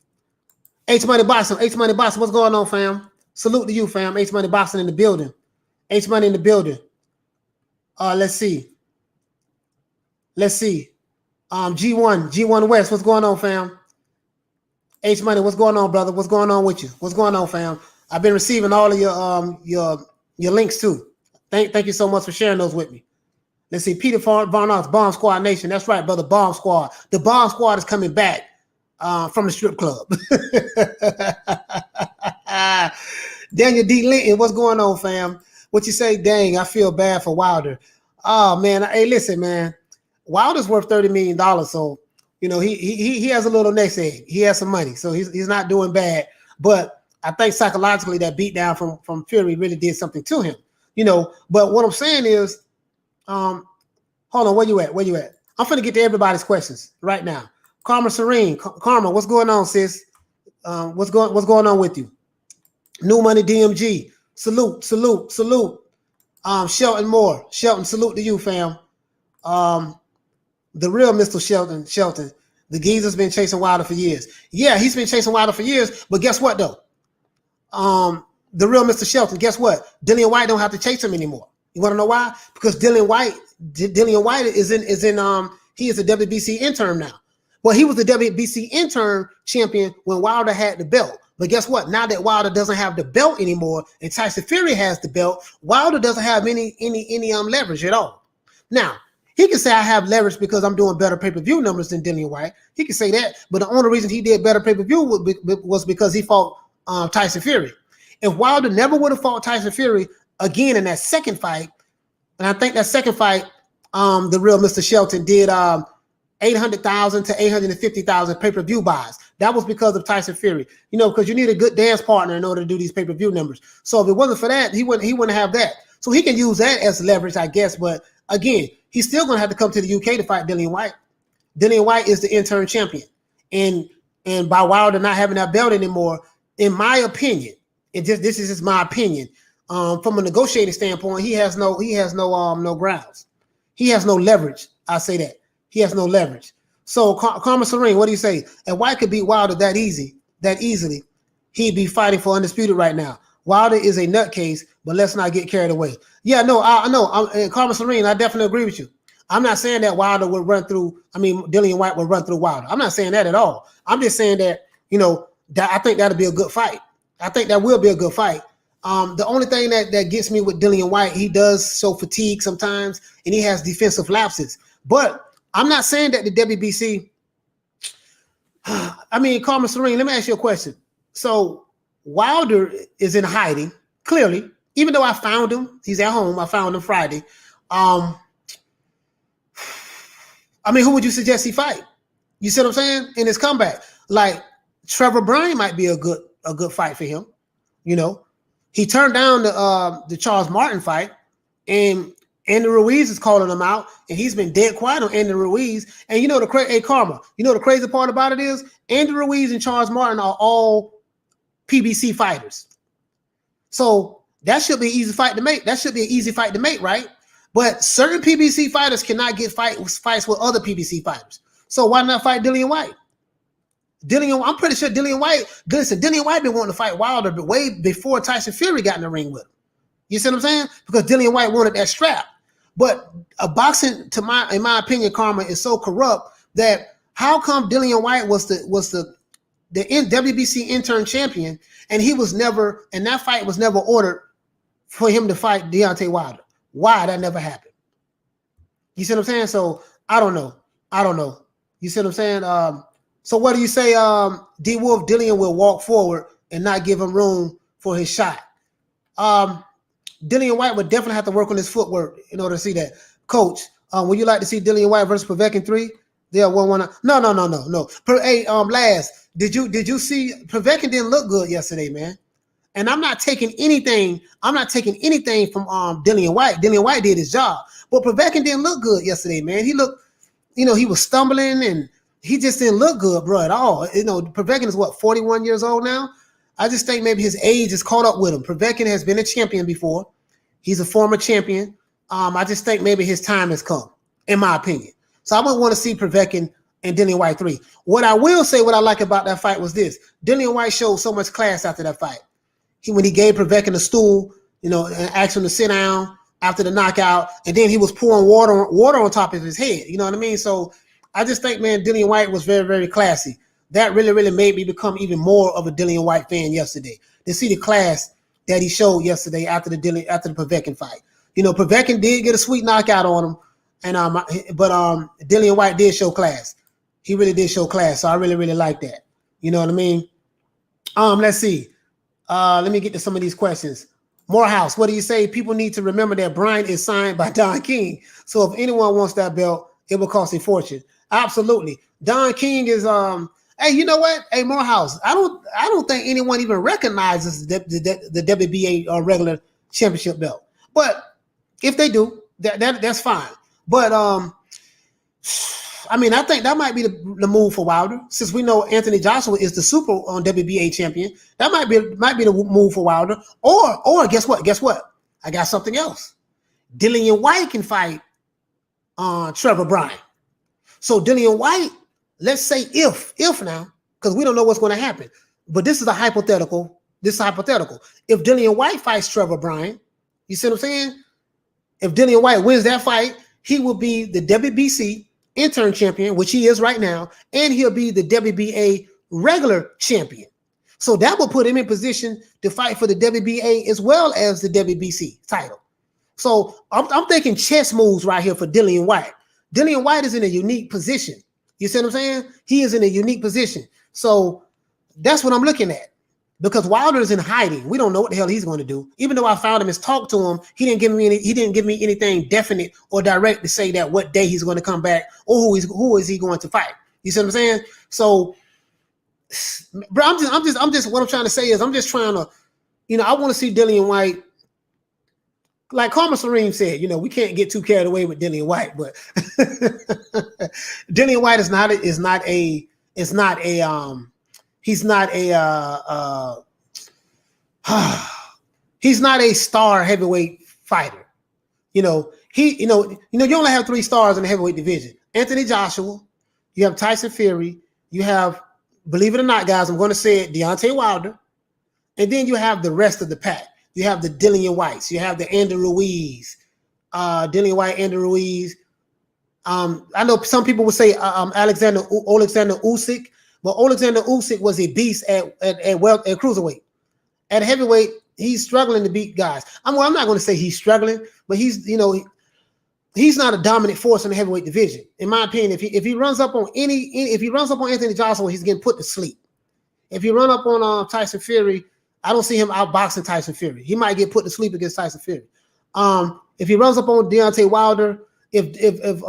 H Money Boxing, what's going on, fam? Salute to you, fam. H Money Boxing in the building. H Money in the building. Let's see. G1 West, what's going on, fam? H Money, what's going on, brother? What's going on with you? What's going on, fam? I've been receiving all of your links too. Thank you so much for sharing those with me. Let's see, Peter Varnoss, Bomb Squad Nation. That's right, brother. Bomb Squad. The Bomb Squad is coming back from the strip club. Daniel D. Linton, what's going on, fam? What you say? Dang, I feel bad for Wilder. Oh man, hey, listen, man. Wilder's worth $30 million, so you know he has a little nest egg. He has some money, so he's not doing bad. But I think psychologically that beatdown from Fury really did something to him, you know. But what I'm saying is, hold on, where you at? I'm finna get to everybody's questions right now. Karma Serene, Karma, what's going on, sis? What's going on with you? New Money DMG, salute. Shelton Moore, salute to you, fam. The real Mr. Shelton. The geezer's been chasing Wilder for years. Yeah, he's been chasing Wilder for years, but guess what though? The real Mr. Shelton, guess what? Dillian Whyte don't have to chase him anymore. You want to know why? Because Dillian Whyte is in he is a WBC intern now. Well, he was the WBC intern champion when Wilder had the belt. But guess what? Now that Wilder doesn't have the belt anymore and Tyson Fury has the belt, Wilder doesn't have any leverage at all. Now, he can say I have leverage because I'm doing better pay-per-view numbers than Dillian Whyte. He can say that, but the only reason he did better pay-per-view was because he fought Tyson Fury. If Wilder never would have fought Tyson Fury again in that second fight, and I think that second fight, the real Mr. Shelton did 800,000 to 850,000 pay-per-view buys. That was because of Tyson Fury. You know, because you need a good dance partner in order to do these pay-per-view numbers. So if it wasn't for that, he wouldn't have that. So he can use that as leverage, I guess. But again, he's still going to have to come to the UK to fight Dillian Whyte. Dillian Whyte is the interim champion, and by Wilder not having that belt anymore, in my opinion, this is just my opinion. From a negotiating standpoint, he has no grounds. He has no leverage. I say that he has no leverage. So, Karma Serene, what do you say? And White could beat Wilder that easy, that easily, he'd be fighting for undisputed right now. Wilder is a nutcase, but let's not get carried away. Yeah, no, I know. Carmen Serene, I definitely agree with you. I'm not saying that Wilder would run through. I mean, Dillian Whyte would run through Wilder. I'm not saying that at all. I'm just saying that, you know, that I think that'll be a good fight. I think that will be a good fight. The only thing that gets me with Dillian Whyte, he does show fatigue sometimes, and he has defensive lapses. But I'm not saying that the WBC. I mean, Carmen Serene, let me ask you a question. So Wilder is in hiding, clearly, even though I found him. He's at home. I found him Friday. I mean, who would you suggest he fight? You see what I'm saying? In his comeback. Like Trevor Bryan might be a good fight for him. You know, he turned down the Charles Martin fight, and Andy Ruiz is calling him out, and he's been dead quiet on Andy Ruiz. And you know Karma, you know the crazy part about it is Andy Ruiz and Charles Martin are all PBC fighters. So that should be an easy fight to make. That should be an easy fight to make, right? But certain PBC fighters cannot get fights with other PBC fighters. So why not fight Dillian Whyte? I'm pretty sure Dillian Whyte, Dillian Whyte been wanting to fight Wilder way before Tyson Fury got in the ring with him. You see what I'm saying? Because Dillian Whyte wanted that strap. But boxing, in my opinion, Karma, is so corrupt that how come Dillian Whyte was the WBC intern champion, and that fight was never ordered for him to fight Deontay Wilder? Why that never happened? You see what I'm saying? So I don't know. You see what I'm saying? So what do you say? D Wolf Dillian will walk forward and not give him room for his shot. Dillian Whyte would definitely have to work on his footwork in order to see that. Coach, would you like to see Dillian Whyte versus Povetkin 3? They are 1-1. No. Hey, Laz, did you see Povetkin didn't look good yesterday, man? And I'm not taking anything from Dillian Whyte. Dillian Whyte did his job, but Povetkin didn't look good yesterday, man. He looked, he was stumbling and he just didn't look good, bro, at all. Povetkin is 41 years old now. I just think maybe his age is caught up with him. Povetkin has been a champion before. He's a former champion. I just think maybe his time has come, in my opinion. So I would want to see Povetkin and Dillian Whyte 3. What I will say, what I like about that fight was this. Dillian Whyte showed so much class after that fight. When he gave Povetkin a stool, and asked him to sit down after the knockout, and then he was pouring water on top of his head. You know what I mean? So I just think, man, Dillian Whyte was very, very classy. That really, really made me become even more of a Dillian Whyte fan yesterday. To see the class that he showed yesterday after the Povetkin fight. Povetkin did get a sweet knockout on him, but Dillian Whyte did show class. He really did show class. So I really, really like that. You know what I mean? Let's see. Let me get to some of these questions. Morehouse, what do you say? People need to remember that Bryan is signed by Don King. So if anyone wants that belt, it will cost a fortune. Absolutely. Don King is hey, you know what? Hey, Morehouse, I don't think anyone even recognizes the WBA regular championship belt. But if they do, that's fine. But I mean, I think that might be the move for Wilder, since we know Anthony Joshua is the super WBA champion. That might be the move for Wilder. Or guess what? I got something else. Dillian Whyte can fight Trevor Bryan. So Dillian Whyte, let's say if now, because we don't know what's going to happen, but this is a hypothetical. If Dillian Whyte fights Trevor Bryan, you see what I'm saying? If Dillian Whyte wins that fight, he will be the WBC intern champion, which he is right now, and he'll be the WBA regular champion. So that will put him in position to fight for the WBA as well as the WBC title. So I'm thinking chess moves right here for Dillian Whyte. Dillian Whyte is in a unique position. You see what I'm saying? He is in a unique position. So that's what I'm looking at. Because Wilder is in hiding. We don't know what the hell he's going to do. Even though I found him and talked to him, he didn't give me anything definite or direct to say that what day he's going to come back or who is he going to fight. You see what I'm saying? So, bro, I'm just what I'm trying to say is I'm just trying to, I want to see Dillian Whyte. Like Carmen Serene said, we can't get too carried away with Dillian Whyte, but Dillian Whyte he's not a star heavyweight fighter. You only have 3 stars in the heavyweight division. Anthony Joshua, you have Tyson Fury, you have believe it or not, guys, I'm going to say it, Deontay Wilder. And then you have the rest of the pack. You have the Dillian Whytes. You have the Andrew Ruiz. Dillian Whyte, Andrew Ruiz. I know some people would say Alexander Usyk, but Alexander Usyk was a beast at cruiserweight. At heavyweight, he's struggling to beat guys. I'm not going to say he's struggling, but he's not a dominant force in the heavyweight division. In my opinion, if he runs up on Anthony Joshua, he's getting put to sleep. If he run up on Tyson Fury, I don't see him outboxing Tyson Fury. He might get put to sleep against Tyson Fury. If he runs up on Deontay Wilder, if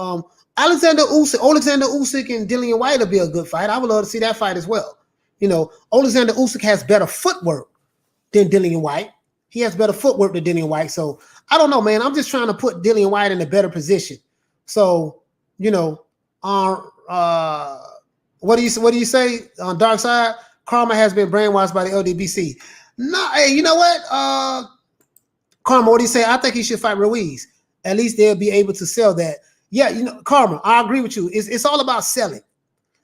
Alexander Usyk and Dillian Whyte will be a good fight, I would love to see that fight as well. Alexander Usyk has better footwork than Dillian Whyte. He has better footwork than Dillian Whyte. So I don't know, man. I'm just trying to put Dillian Whyte in a better position. So, what do you say on Dark Side? Karma has been brainwashed by the LDBC. No, hey, you know what? Karma, what do you say? I think he should fight Ruiz. At least they'll be able to sell that. Yeah, Karma, I agree with you. It's all about selling.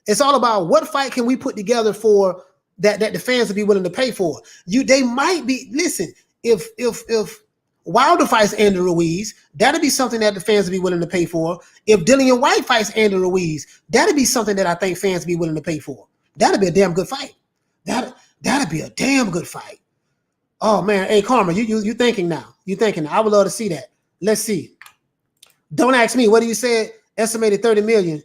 It's all about what fight can we put together for that the fans will be willing to pay for. They might be, listen, if Wilder fights Andrew Ruiz, that'll be something that the fans will be willing to pay for. If Dillian Whyte fights Andrew Ruiz, that'll be something that I think fans will be willing to pay for. That'll be a damn good fight. That'll be a damn good fight. Oh man, hey Karma, you thinking now? You thinking now? I would love to see that. Let's see. Don't ask me. What do you say? Estimated 30 million.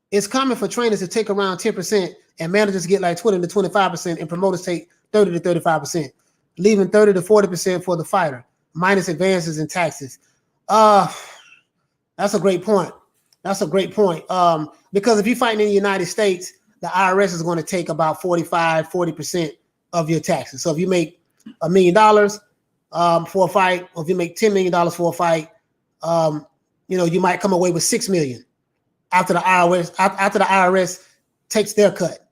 It's common for trainers to take around 10%, and managers get like 20 to 25%, and promoters take 30 to 35%, leaving 30 to 40% for the fighter, minus advances and taxes. That's a great point. That's a great point. Because if you're fighting in the United States, the IRS is going to take about 40% of your taxes. So if you make $1 million for a fight, or if you make $10 million for a fight, you might come away with $6 million after the IRS takes their cut.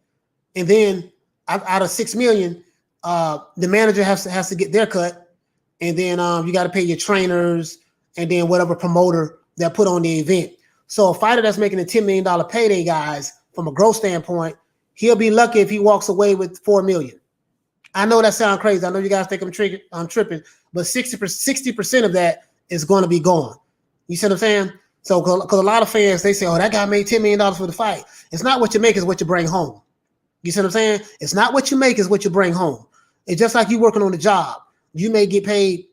And then out of $6 million, the manager has to get their cut. And then you got to pay your trainers and then whatever promoter that put on the event. So a fighter that's making a $10 million payday, guys, from a growth standpoint, he'll be lucky if he walks away with $4 million. I know that sounds crazy. I know you guys think I'm tripping, but 60% of that is going to be gone. You see what I'm saying? So, because a lot of fans, they say, oh, that guy made $10 million for the fight. It's not what you make, it's what you bring home. You see what I'm saying? It's not what you make, it's what you bring home. It's just like you working on a job. You may get paid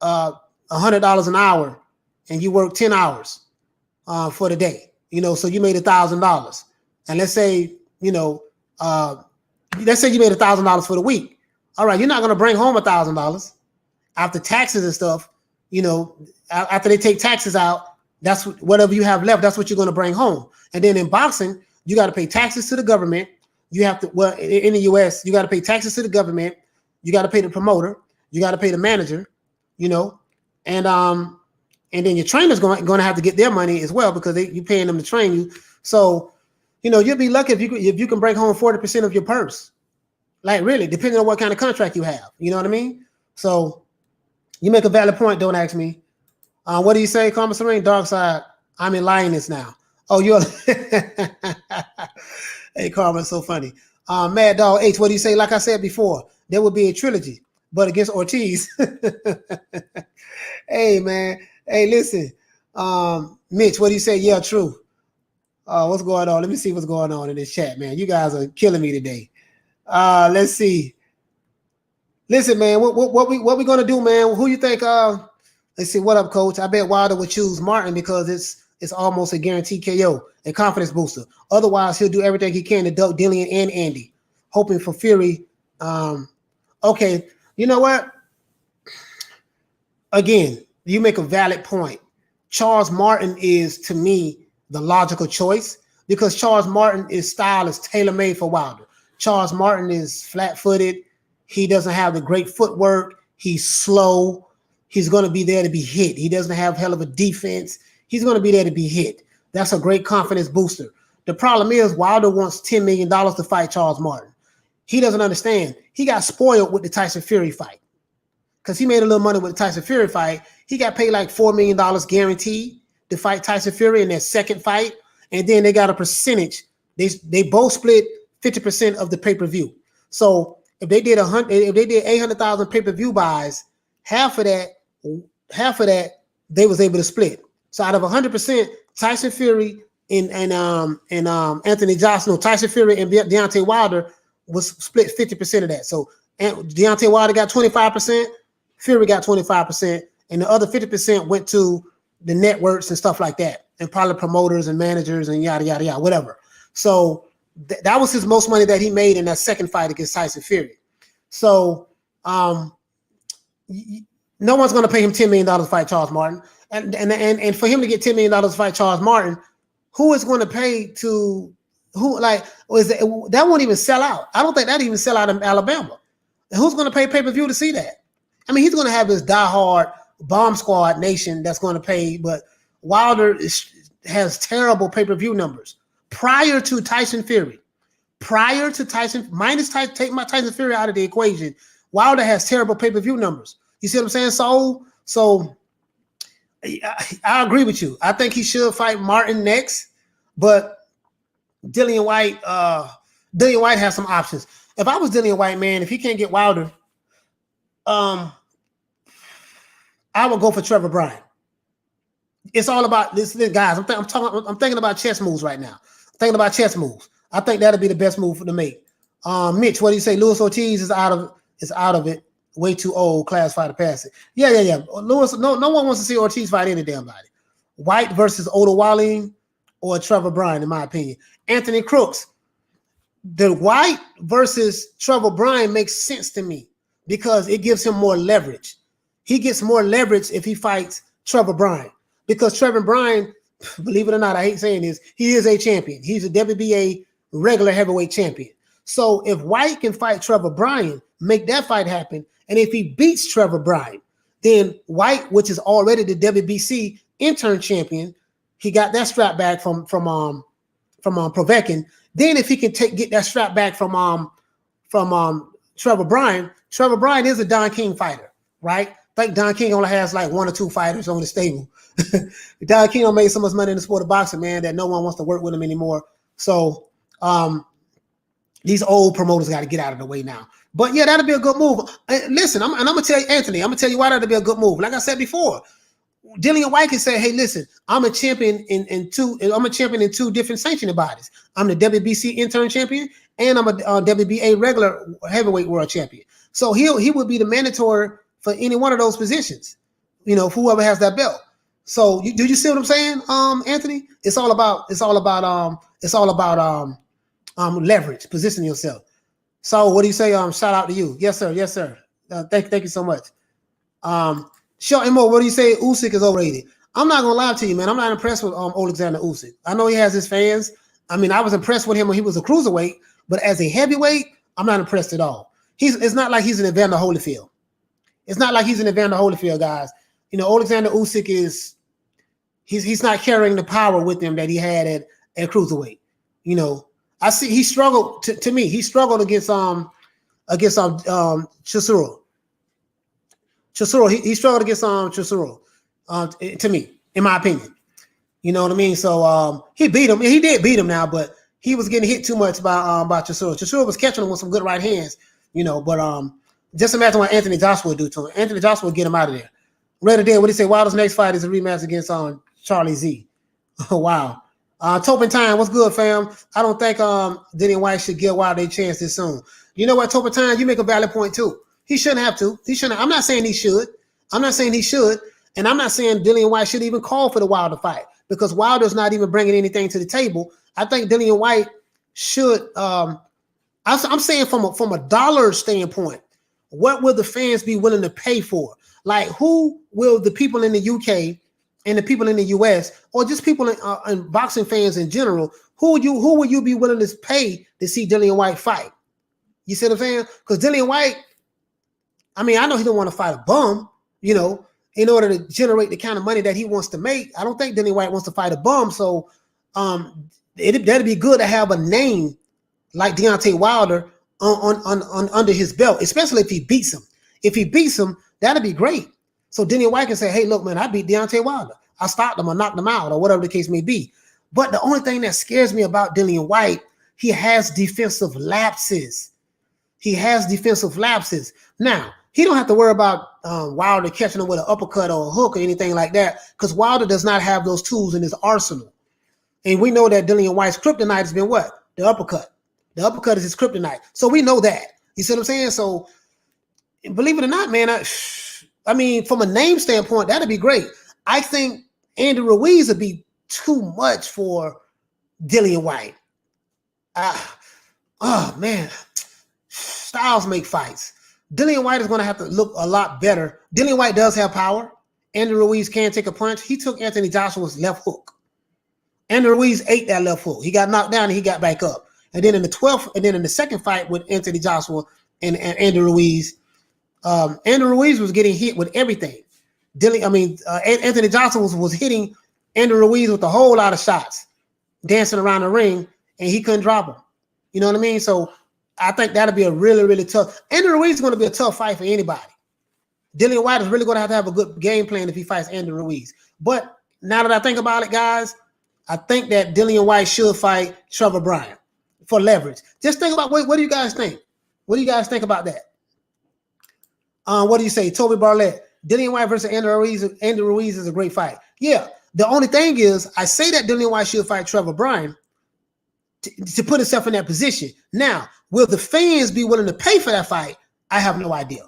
$100 an hour, and you work 10 hours for the day. So you made $1,000. And let's say you made $1,000 for the week. All right, you're not going to bring home $1,000 after taxes and stuff. After they take taxes out, that's whatever you have left. That's what you're going to bring home. And then in boxing, you got to pay taxes to the government. You have to, in the U.S., you got to pay taxes to the government. You got to pay the promoter. You got to pay the manager. And then your trainer's going to have to get their money as well because you're paying them to train you. So, you'll be lucky if you can bring home 40% of your purse. Like really, depending on what kind of contract you have. You know what I mean? So you make a valid point. Don't ask me. What do you say, Karma Serene? Dark Side. I'm in lioness now. Oh, you're. Hey, Karma, it's so funny. Mad Dog H. What do you say? Like I said before, there would be a trilogy, but against Ortiz. Hey, man. Hey, listen. Mitch, what do you say? Yeah, true. What's going on? Let me see what's going on in this chat, man. You guys are killing me today. Let's see. Listen, man, what we gonna do, man? Who you think? Let's see. What up, Coach? I bet Wilder would choose Martin because it's almost a guaranteed KO, a confidence booster. Otherwise, he'll do everything he can to duck Dillian and Andy, hoping for Fury. Okay, you know what? Again, you make a valid point. Charles Martin is, to me, the logical choice because Charles Martin's style is tailor-made for Wilder. Charles Martin is flat-footed. He doesn't have the great footwork. He's slow. He's going to be there to be hit. He doesn't have hell of a defense. He's going to be there to be hit. That's a great confidence booster. The problem is Wilder wants $10 million to fight Charles Martin. He doesn't understand. He got spoiled with the Tyson Fury fight because he made a little money with the Tyson Fury fight. He got paid like $4 million guaranteed to fight Tyson Fury in their second fight. And then they got a percentage. They both split 50% of the pay-per-view. So if they did 800,000 pay-per-view buys, half of that they was able to split. So out of 100%, Tyson Fury and Anthony Joshua, Tyson Fury and Deontay Wilder was split 50% of that. So Deontay Wilder got 25%, Fury got 25%, and the other 50% went to the networks and stuff like that, and probably promoters and managers and yada yada yada, whatever. So that was his most money that he made in that second fight against Tyson Fury. So no one's going to pay him $10 million to fight Charles Martin, and for him to get $10 million to fight Charles Martin, who is going to pay to who? Like, that won't even sell out. I don't think that even sell out in Alabama. And who's going to pay pay-per-view to see that? I mean, he's going to have this diehard bomb squad nation that's going to pay, but Wilder has terrible pay-per-view numbers prior to Tyson Fury. Prior to Tyson, take my Tyson Fury out of the equation, Wilder has terrible pay-per-view numbers. You see what I'm saying? So I agree with you. I think he should fight Martin next, but Dillian Whyte has some options. If I was Dillian Whyte, man, if he can't get Wilder, I would go for Trevor Bryan. It's all about this guys. I'm thinking about chess moves right now. I'm thinking about chess moves. I think that'd be the best move to make. Mitch, what do you say? Luis Ortiz is out of it. Way too old, class fighter pass it. Yeah. Luis, no one wants to see Ortiz fight any damn body. Whyte versus Oda Wallin or Trevor Bryan, in my opinion. Anthony Crooks. The Whyte versus Trevor Bryan makes sense to me because it gives him more leverage. He gets more leverage if he fights Trevor Bryan because Trevor Bryan, believe it or not, I hate saying this, he is a champion. He's a WBA regular heavyweight champion. So if Whyte can fight Trevor Bryan, make that fight happen, and if he beats Trevor Bryan, then Whyte, which is already the WBC interim champion, he got that strap back from Povetkin. Then if he can get that strap back from Trevor Bryan is a Don King fighter, right? I think Don King only has like one or two fighters on the stable. Don King made so much money in the sport of boxing, man, that no one wants to work with him anymore. So these old promoters got to get out of the way now. But yeah, that'll be a good move. Listen, I'm gonna tell you, Anthony, I'm gonna tell you why that'll be a good move. Like I said before, Dillian Whyte can say, "Hey, listen, I'm a champion in two different sanctioning bodies. I'm the WBC interim champion, and I'm a WBA regular heavyweight world champion. So he would be the mandatory for any one of those positions. You know, whoever has that belt. So do you see what I'm saying, Anthony? It's all about leverage, positioning yourself. So what do you say? Shout out to you. Yes, sir. Thank you so much. Short and more, what do you say? Usyk is overrated. I'm not gonna lie to you, man. I'm not impressed with Alexander Usyk. I know he has his fans. I mean, I was impressed with him when he was a cruiserweight, but as a heavyweight, I'm not impressed at all. It's not like he's an Evander Holyfield. It's not like he's an Evander Holyfield, guys. You know, Alexander Usyk he's not carrying the power with him that he had at cruiserweight. You know, I see he struggled to me. He struggled against Chisora. He struggled against Chisora, to me, in my opinion. You know what I mean? So he beat him. He did beat him now, but he was getting hit too much by Chisora. Chisora was catching him with some good right hands, you know. But just imagine what Anthony Joshua would do to him. Anthony Joshua would get him out of there. Redder Dead, what do you say? Wilder's next fight is a rematch against Charlie Z. Oh, wow. Topin Time, what's good, fam? I don't think Dillian Whyte should give Wilder a chance this soon. You know what, Topin Time, you make a valid point too. He shouldn't have to. I'm not saying he should. And I'm not saying Dillian Whyte should even call for the Wilder fight because Wilder's not even bringing anything to the table. I think Dillian Whyte should. I'm saying from a dollar standpoint, what will the fans be willing to pay for? Like, who will the people in the UK and the people in the US, or just people in boxing fans in general, who would you be willing to pay to see Dillian Whyte fight? You see what I'm saying? Because Dillian Whyte, I mean, I know he don't want to fight a bum, you know, in order to generate the kind of money that he wants to make. I don't think Dillian Whyte wants to fight a bum. So that'd be good to have a name like Deontay Wilder on under his belt, especially if he beats him. If he beats him, that'd be great. So Dillian Whyte can say, hey, look, man, I beat Deontay Wilder. I stopped him or knocked him out or whatever the case may be. But the only thing that scares me about Dillian Whyte, he has defensive lapses. Now, he don't have to worry about Wilder catching him with an uppercut or a hook or anything like that, because Wilder does not have those tools in his arsenal. And we know that Dillian Whyte's kryptonite has been what? The uppercut. The uppercut is his kryptonite. So we know that. You see what I'm saying? So believe it or not, man, I mean, from a name standpoint, that'd be great. I think Andy Ruiz would be too much for Dillian Whyte. Oh, man. Styles make fights. Dillian Whyte is going to have to look a lot better. Dillian Whyte does have power. Andy Ruiz can take a punch. He took Anthony Joshua's left hook. Andy Ruiz ate that left hook. He got knocked down and he got back up. And then in the second fight with Anthony Joshua and Andy Ruiz, Andy Ruiz was getting hit with everything. Anthony Joshua was hitting Andy Ruiz with a whole lot of shots, dancing around the ring, and he couldn't drop him. You know what I mean? So I think that'll be a really, really tough. Andy Ruiz is going to be a tough fight for anybody. Dillian Whyte is really going to have a good game plan if he fights Andy Ruiz. But now that I think about it, guys, I think that Dillian Whyte should fight Trevor Bryan for leverage. Just think about what do you guys think? What do you guys think about that? What do you say? Toby Barlett, Dillian Whyte versus Andy Ruiz. Andy Ruiz is a great fight. Yeah. The only thing is, I say that Dillian Whyte should fight Trevor Bryan to put himself in that position. Now, will the fans be willing to pay for that fight? I have no idea.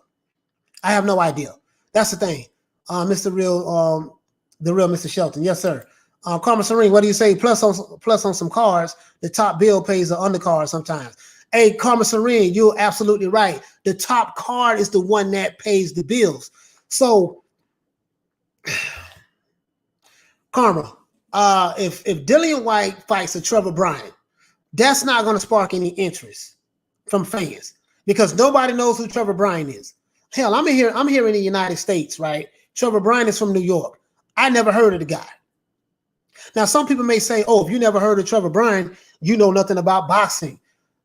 That's the thing. The real Mr. Shelton. Yes, sir. Karma Serene, what do you say? Plus on some cards, the top bill pays the undercard sometimes. Hey, Karma Serene, you're absolutely right. The top card is the one that pays the bills. So, Karma, if Dillian Whyte fights a Trevor Bryan, that's not going to spark any interest from fans because nobody knows who Trevor Bryan is. Hell, I'm here in the United States, right? Trevor Bryan is from New York. I never heard of the guy. Now, some people may say, oh, if you never heard of Trevor Bryan, you know nothing about boxing.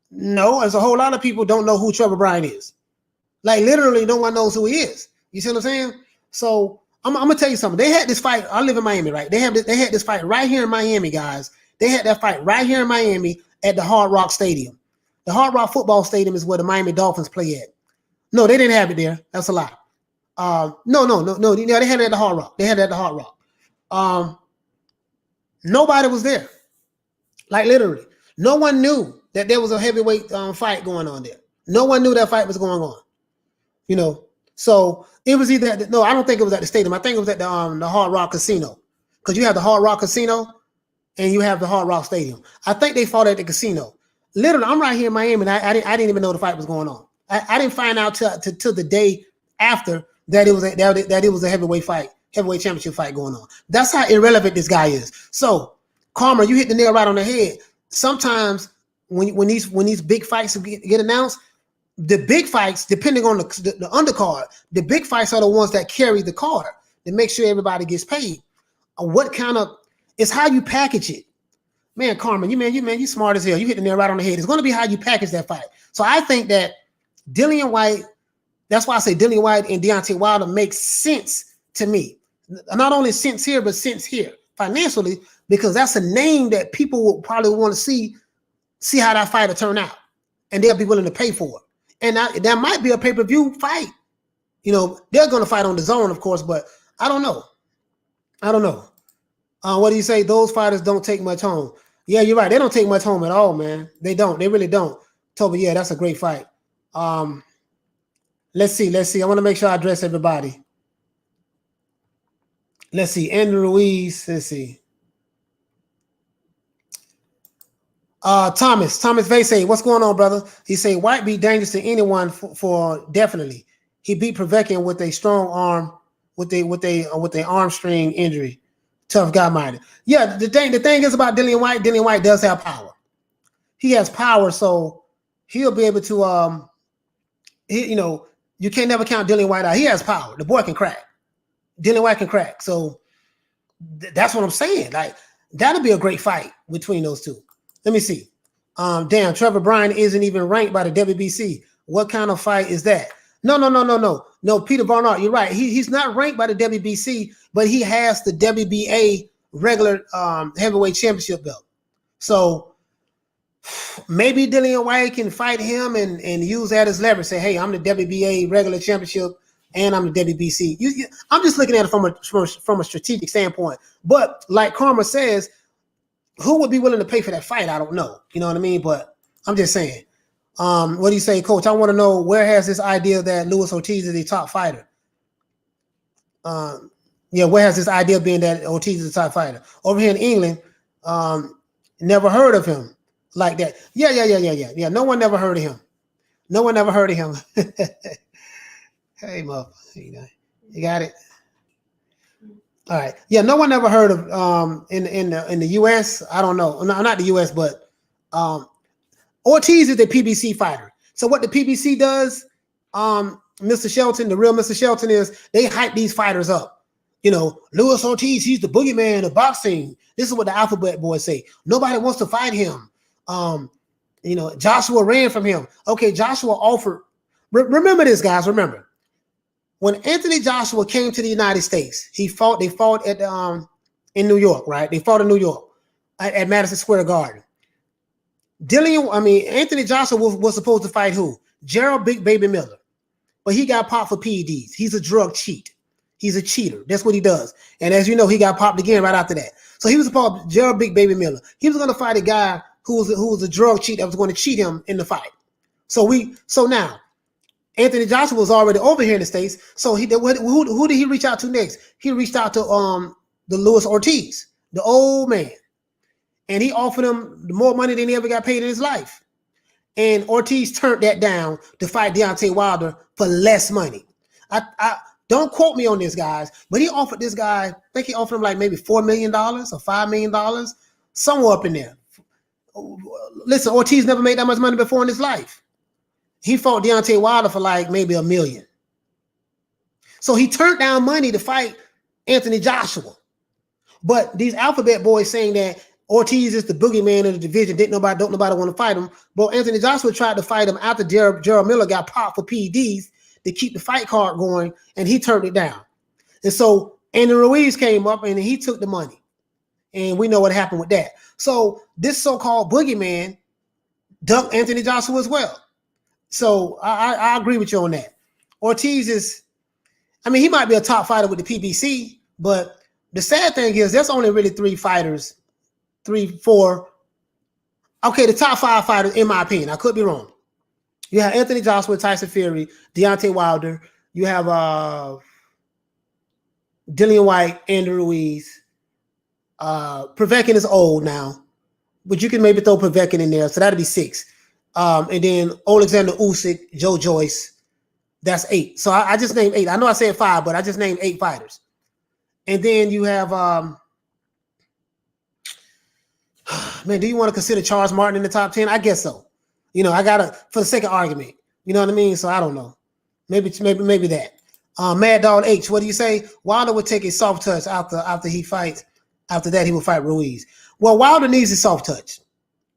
No, there's a whole lot of people don't know who Trevor Bryan is. Like, literally, no one knows who he is. You see what I'm saying? So, I'm going to tell you something. They had this fight. I live in Miami, right? They had this fight right here in Miami, guys. They had that fight right here in Miami at the Hard Rock Stadium. The Hard Rock Football Stadium is where the Miami Dolphins play at. No, they didn't have it there. That's a lie. No. They had it at the Hard Rock. Nobody was there. Like, literally. No one knew that there was a heavyweight fight going on there. No one knew that fight was going on. You know, so it was either I don't think it was at the stadium. I think it was at the Hard Rock Casino. Because you have the Hard Rock Casino and you have the Hard Rock Stadium. I think they fought at the casino. Literally, I'm right here in Miami, and I didn't even know the fight was going on. I didn't find out till the day after that it was a heavyweight championship fight going on. That's how irrelevant this guy is. So, Karma, you hit the nail right on the head. Sometimes when these big fights get announced, the big fights, depending on the undercard, the big fights are the ones that carry the card to make sure everybody gets paid. It's how you package it. Man, Karma, you smart as hell. You hit the nail right on the head. It's going to be how you package that fight. So I think that Dillian Whyte, that's why I say Dillian Whyte and Deontay Wilder makes sense to me. Not only sense here, but sense here financially, because that's a name that people will probably want to see how that fight will turn out, and they'll be willing to pay for it. And that might be a pay-per-view fight. You know, they're going to fight on the zone, of course, but I don't know. What do you say? Those fighters don't take much home. Yeah, you're right. They don't take much home at all, man. They don't. They really don't. Toby, yeah, that's a great fight. Let's see. I want to make sure I address everybody. Let's see. Andrew Ruiz. Let's see. Thomas Vase, what's going on, brother? He say Whyte be dangerous to anyone for definitely. He beat Povetkin with a strong arm, with a arm string injury. Tough guy minded. Yeah, the thing is about Dillian Whyte does have power. He has power, so he'll be able to you can't never count Dillian Whyte out. He has power. The boy can crack. Dillian Whyte can crack. So that's what I'm saying. Like, that'll be a great fight between those two. Let me see. Damn, Trevor Bryan isn't even ranked by the WBC. What kind of fight is that? No, Peter Barnard, you're right. He's not ranked by the WBC, but he has the WBA regular heavyweight championship belt. So Maybe Dillian Whyte can fight him and use that as leverage. Say, hey, I'm the WBA regular championship and I'm the WBC. I'm just looking at it from a strategic standpoint. But like Karma says, who would be willing to pay for that fight? I don't know. You know what I mean? But I'm just saying. What do you say, Coach? I want to know, where has this idea that Luis Ortiz is a top fighter? Where has this idea been that Ortiz is a top fighter? Over here in England, never heard of him like that. Yeah. No one never heard of him. No one ever heard of him. Hey, Muff, you got it. All right. Yeah, no one ever heard of in the US. I don't know. No, not the US, but Ortiz is the PBC fighter. So what the PBC does, Mr. Shelton, the real Mr. Shelton, is they hype these fighters up. You know, Luis Ortiz, he's the boogeyman of boxing. This is what the Alphabet Boys say. Nobody wants to fight him. Joshua ran from him. Okay, Joshua offered. Remember this, guys. Remember, when Anthony Joshua came to the United States, they fought at in New York, right? They fought in New York at Madison Square Garden. Anthony Joshua was supposed to fight who? Gerald Big Baby Miller. But he got popped for PEDs. He's a drug cheat. He's a cheater. That's what he does. And as you know, he got popped again right after that. So he was supposed to Gerald Big Baby Miller. He was going to fight a guy who was a drug cheat that was going to cheat him in the fight. So now Anthony Joshua was already over here in the States. So who did he reach out to next? He reached out to the Luis Ortiz, the old man. And he offered him more money than he ever got paid in his life. And Ortiz turned that down to fight Deontay Wilder for less money. I don't quote me on this, guys, but he offered this guy, I think he offered him like maybe $4 million or $5 million, somewhere up in there. Listen, Ortiz never made that much money before in his life. He fought Deontay Wilder for like maybe $1 million. So he turned down money to fight Anthony Joshua. But these Alphabet Boys saying that Ortiz is the boogeyman of the division. Don't nobody want to fight him. But Anthony Joshua tried to fight him after Gerald Miller got popped for PEDs to keep the fight card going, and he turned it down. And so Andy Ruiz came up and he took the money. And we know what happened with that. So this so-called boogeyman dumped Anthony Joshua as well. So I agree with you on that. Ortiz is, he might be a top fighter with the PBC, but the sad thing is there's only really 3 fighters. 3, 4. Okay, the top 5 fighters, in my opinion. I could be wrong. You have Anthony Joshua, Tyson Fury, Deontay Wilder. You have Dillian Whyte, Andy Ruiz. Povetkin is old now, but you can maybe throw Povetkin in there. So that'd be 6. And then Alexander Usyk, Joe Joyce. That's 8. So I just named 8. I know I said 5, but I just named 8 fighters. And then you have man, do you want to consider Charles Martin in the top 10? I guess so. I gotta, for the sake of argument. You know what I mean? So I don't know. Maybe that. Mad Dog H, what do you say? Wilder would take a soft touch after he fights. After that, he will fight Ruiz. Well, Wilder needs a soft touch.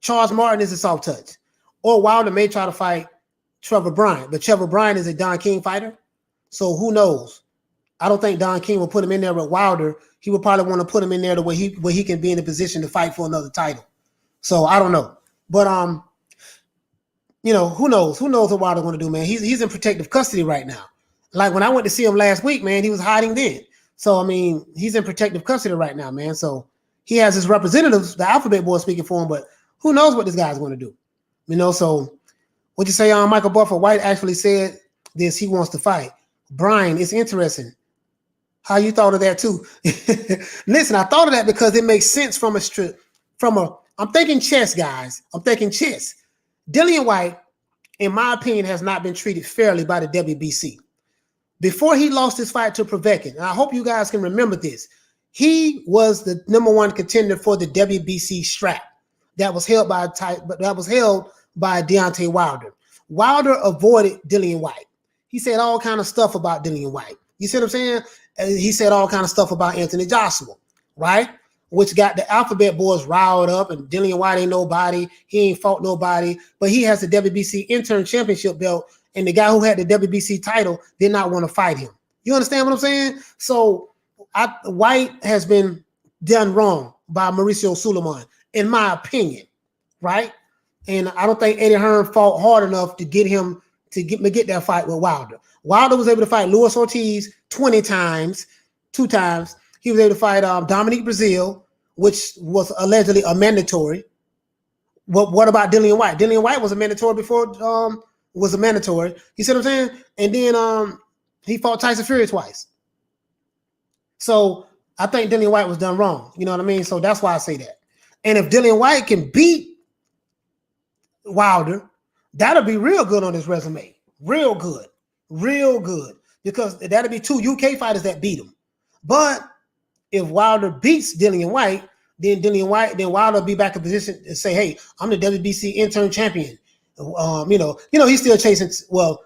Charles Martin is a soft touch. Or Wilder may try to fight Trevor Bryan, but Trevor Bryan is a Don King fighter. So who knows? I don't think Don King will put him in there with Wilder. He would probably want to put him in there the way he can be in a position to fight for another title. So I don't know. But who knows? Who knows what Wilder's going to do, man? He's in protective custody right now. Like when I went to see him last week, man, he was hiding then. So he's in protective custody right now, man. So he has his representatives, the Alphabet Boys, speaking for him, but who knows what this guy's going to do? So what you say, Michael Buffer White actually said this, he wants to fight. Brian, it's interesting how you thought of that too. Listen, I thought of that because it makes sense from I'm thinking chess, guys. I'm thinking chess. Dillian Whyte, in my opinion, has not been treated fairly by the WBC. Before he lost his fight to Povetkin, and I hope you guys can remember this, he was the #1 contender for the WBC strap that was held by Deontay Wilder. Wilder avoided Dillian Whyte. He said all kind of stuff about Dillian Whyte. You see what I'm saying? He said all kind of stuff about Anthony Joshua, right? Which got the Alphabet Boys riled up, and Dillian Whyte ain't nobody. He ain't fought nobody, but he has the WBC interim championship belt, and the guy who had the WBC title did not want to fight him. You understand what I'm saying? So Whyte has been done wrong by Mauricio Sulaiman, in my opinion, right? And I don't think Eddie Hearn fought hard enough to get him to get that fight with Wilder. Wilder was able to fight Luis Ortiz 20 times, 2 times. He was able to fight Dominique Brazil, which was allegedly a mandatory. What about Dillian Whyte? Dillian Whyte was a mandatory before was a mandatory. You see what I'm saying? And then he fought Tyson Fury twice. So I think Dillian Whyte was done wrong. You know what I mean? So that's why I say that. And if Dillian Whyte can beat Wilder, that'll be real good on his resume. Real good. Real good. Because that'll be 2 UK fighters that beat him. But if Wilder beats Dillian Whyte, then Wilder will be back in position to say, hey, I'm the WBC interim champion. He's still chasing. Well,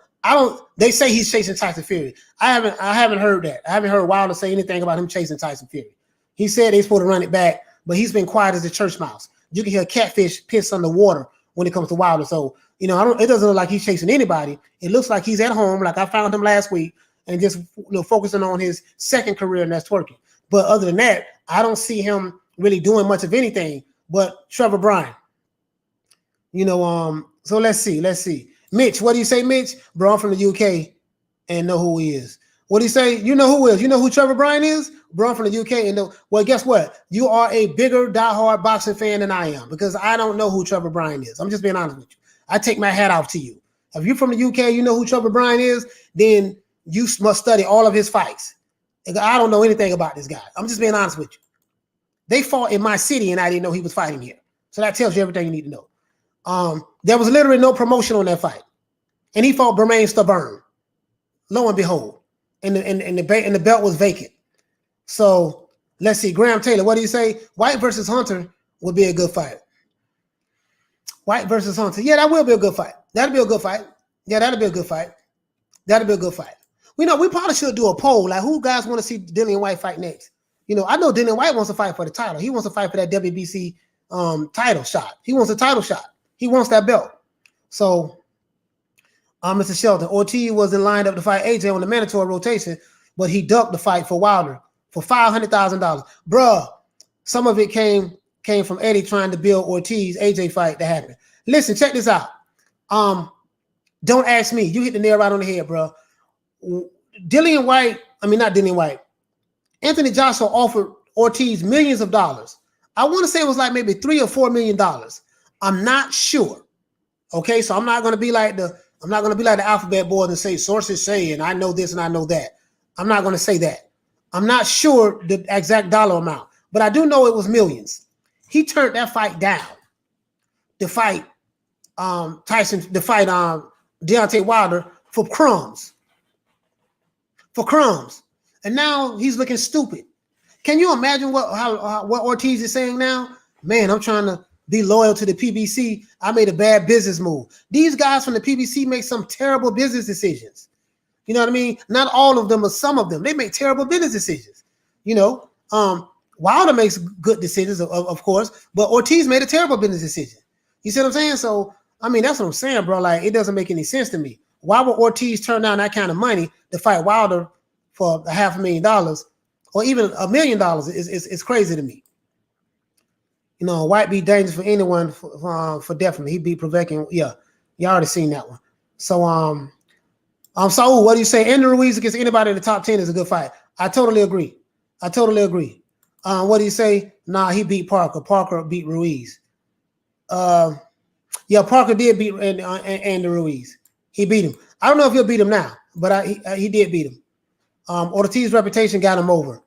they say he's chasing Tyson Fury. I haven't heard that. I haven't heard Wilder say anything about him chasing Tyson Fury. He said they're supposed to run it back, but he's been quiet as a church mouse. You can hear catfish piss on the water when it comes to Wilder. So, it doesn't look like he's chasing anybody. It looks like he's at home, like I found him last week, and just focusing on his second career, and that's twerking. But other than that, I don't see him really doing much of anything but Trevor Bryan. So let's see. Mitch, what do you say, Mitch? Bro, I'm from the UK and know who he is. What do you say? You know who is? You know who Trevor Bryan is? Bro, I'm from the UK and know. Well, guess what? You are a bigger diehard boxing fan than I am, because I don't know who Trevor Bryan is. I'm just being honest with you. I take my hat off to you. If you're from the UK, you know who Trevor Bryan is, then you must study all of his fights. I don't know anything about this guy. I'm just being honest with you. They fought in my city, and I didn't know he was fighting here. So that tells you everything you need to know. There was literally no promotion on that fight, and he fought Bermain Stubborn. Lo and behold, and the belt was vacant. So let's see, Graham Taylor, what do you say? Whyte versus Hunter would be a good fight. Whyte versus Hunter, yeah, that will be a good fight. That'll be a good fight. Yeah, that'll be a good fight. That'll be a good fight. We probably should do a poll, like who guys want to see Dillian Whyte fight next. I know Dillian Whyte wants to fight for the title. He wants to fight for that WBC title shot. He wants a title shot. He wants that belt. So, Mr. Shelton, Ortiz was in lined up to fight AJ on the mandatory rotation, but he ducked the fight for Wilder for $500,000. Bruh, some of it came from Eddie trying to build Ortiz AJ fight to happen. Listen, check this out. Don't ask me. You hit the nail right on the head, bro. Dillian Whyte, not Dillian Whyte. Anthony Joshua offered Ortiz millions of dollars. I want to say it was like maybe $3 or $4 million. I'm not sure. Okay, so I'm not going to be like the alphabet boys and say sources say, and I know this and I know that. I'm not going to say that. I'm not sure the exact dollar amount, but I do know it was millions. He turned that fight down to fight Deontay Wilder for crumbs. And now he's looking stupid. Can you imagine what Ortiz is saying now? Man, I'm trying to be loyal to the PBC. I made a bad business move. These guys from the PBC make some terrible business decisions. You know what I mean? Not all of them, but some of them. They make terrible business decisions. Wilder makes good decisions, of course, but Ortiz made a terrible business decision. You see what I'm saying? So, that's what I'm saying, bro. Like, it doesn't make any sense to me. Why would Ortiz turn down that kind of money to fight Wilder for $500,000 or even $1 million? It's crazy to me. Whyte be dangerous for anyone for definitely. He beat Povetkin. Yeah, you already seen that one. So, Saul, what do you say? Andy Ruiz against anybody in the top 10 is a good fight. I totally agree. What do you say? Nah, he beat Parker. Parker beat Ruiz. Yeah, Parker did beat Andy Ruiz. He beat him. I don't know if he'll beat him now, but he did beat him. Ortiz's reputation got him over.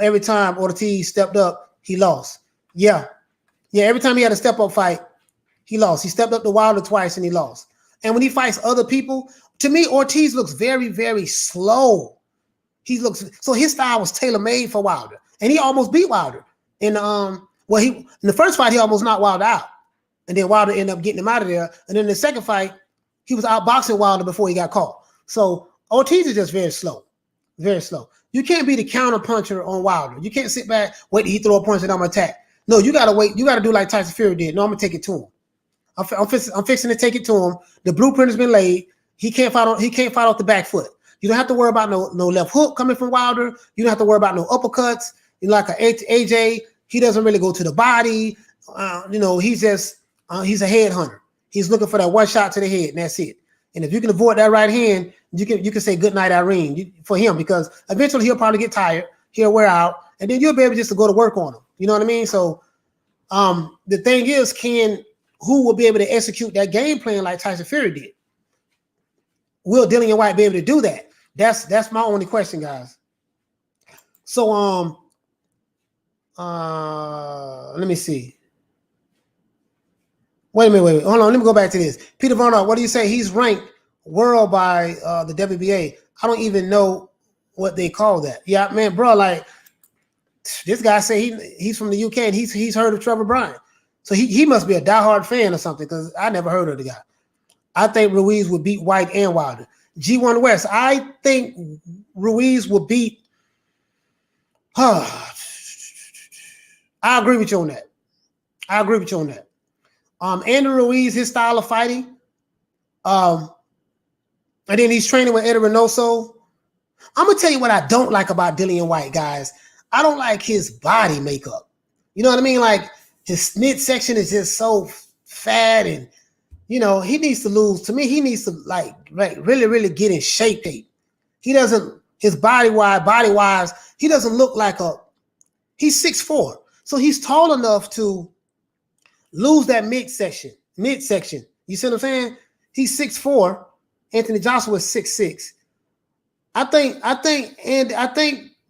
Every time Ortiz stepped up, he lost. Yeah, every time he had a step-up fight, he lost. He stepped up to Wilder twice and he lost. And when he fights other people, to me, Ortiz looks very, very slow. So his style was tailor-made for Wilder. And he almost beat Wilder. In the first fight, he almost knocked Wilder out. And then Wilder ended up getting him out of there. And then the second fight, he was outboxing Wilder before he got caught. So Ortiz is just very slow. Very slow. You can't be the counter puncher on Wilder. You can't sit back, wait till he throw a punch and I'm gonna attack. No, you gotta wait. You gotta do like Tyson Fury did. No, I'm gonna take it to him. I'm fixing to take it to him. The blueprint has been laid. He can't fight off the back foot. You don't have to worry about no left hook coming from Wilder. You don't have to worry about no uppercuts. Like AJ, he doesn't really go to the body. He's just He's a headhunter. He's looking for that one shot to the head, and that's it. And if you can avoid that right hand, you can say good night, Irene, for him, because eventually he'll probably get tired, he'll wear out, and then you'll be able just to go to work on him. You know what I mean? So the thing is, who will be able to execute that game plan like Tyson Fury did? Will Dillian Whyte be able to do that? That's my only question, guys. So let me see. Wait a minute. Hold on. Let me go back to this. Peter Varnock, what do you say? He's ranked world by the WBA. I don't even know what they call that. Yeah, man, bro, like this guy say he's from the UK and he's heard of Trevor Bryan. So he must be a diehard fan or something, because I never heard of the guy. I think Ruiz would beat White and Wilder. G1 West, I think Ruiz will beat. I agree with you on that. Andrew Ruiz, his style of fighting, and then he's training with Eddie Reynoso. I'm gonna tell you what I don't like about Dillian Whyte, guys. I don't like his body makeup. You know what I mean? Like his midsection is just so fat, and he needs to lose. To me, he needs to like really, really get in shape. He doesn't. His body wise, he doesn't look like he's 6'4", so he's tall enough to lose that midsection. You see what I'm saying? He's 6'4". Anthony Joshua is 6'6". I think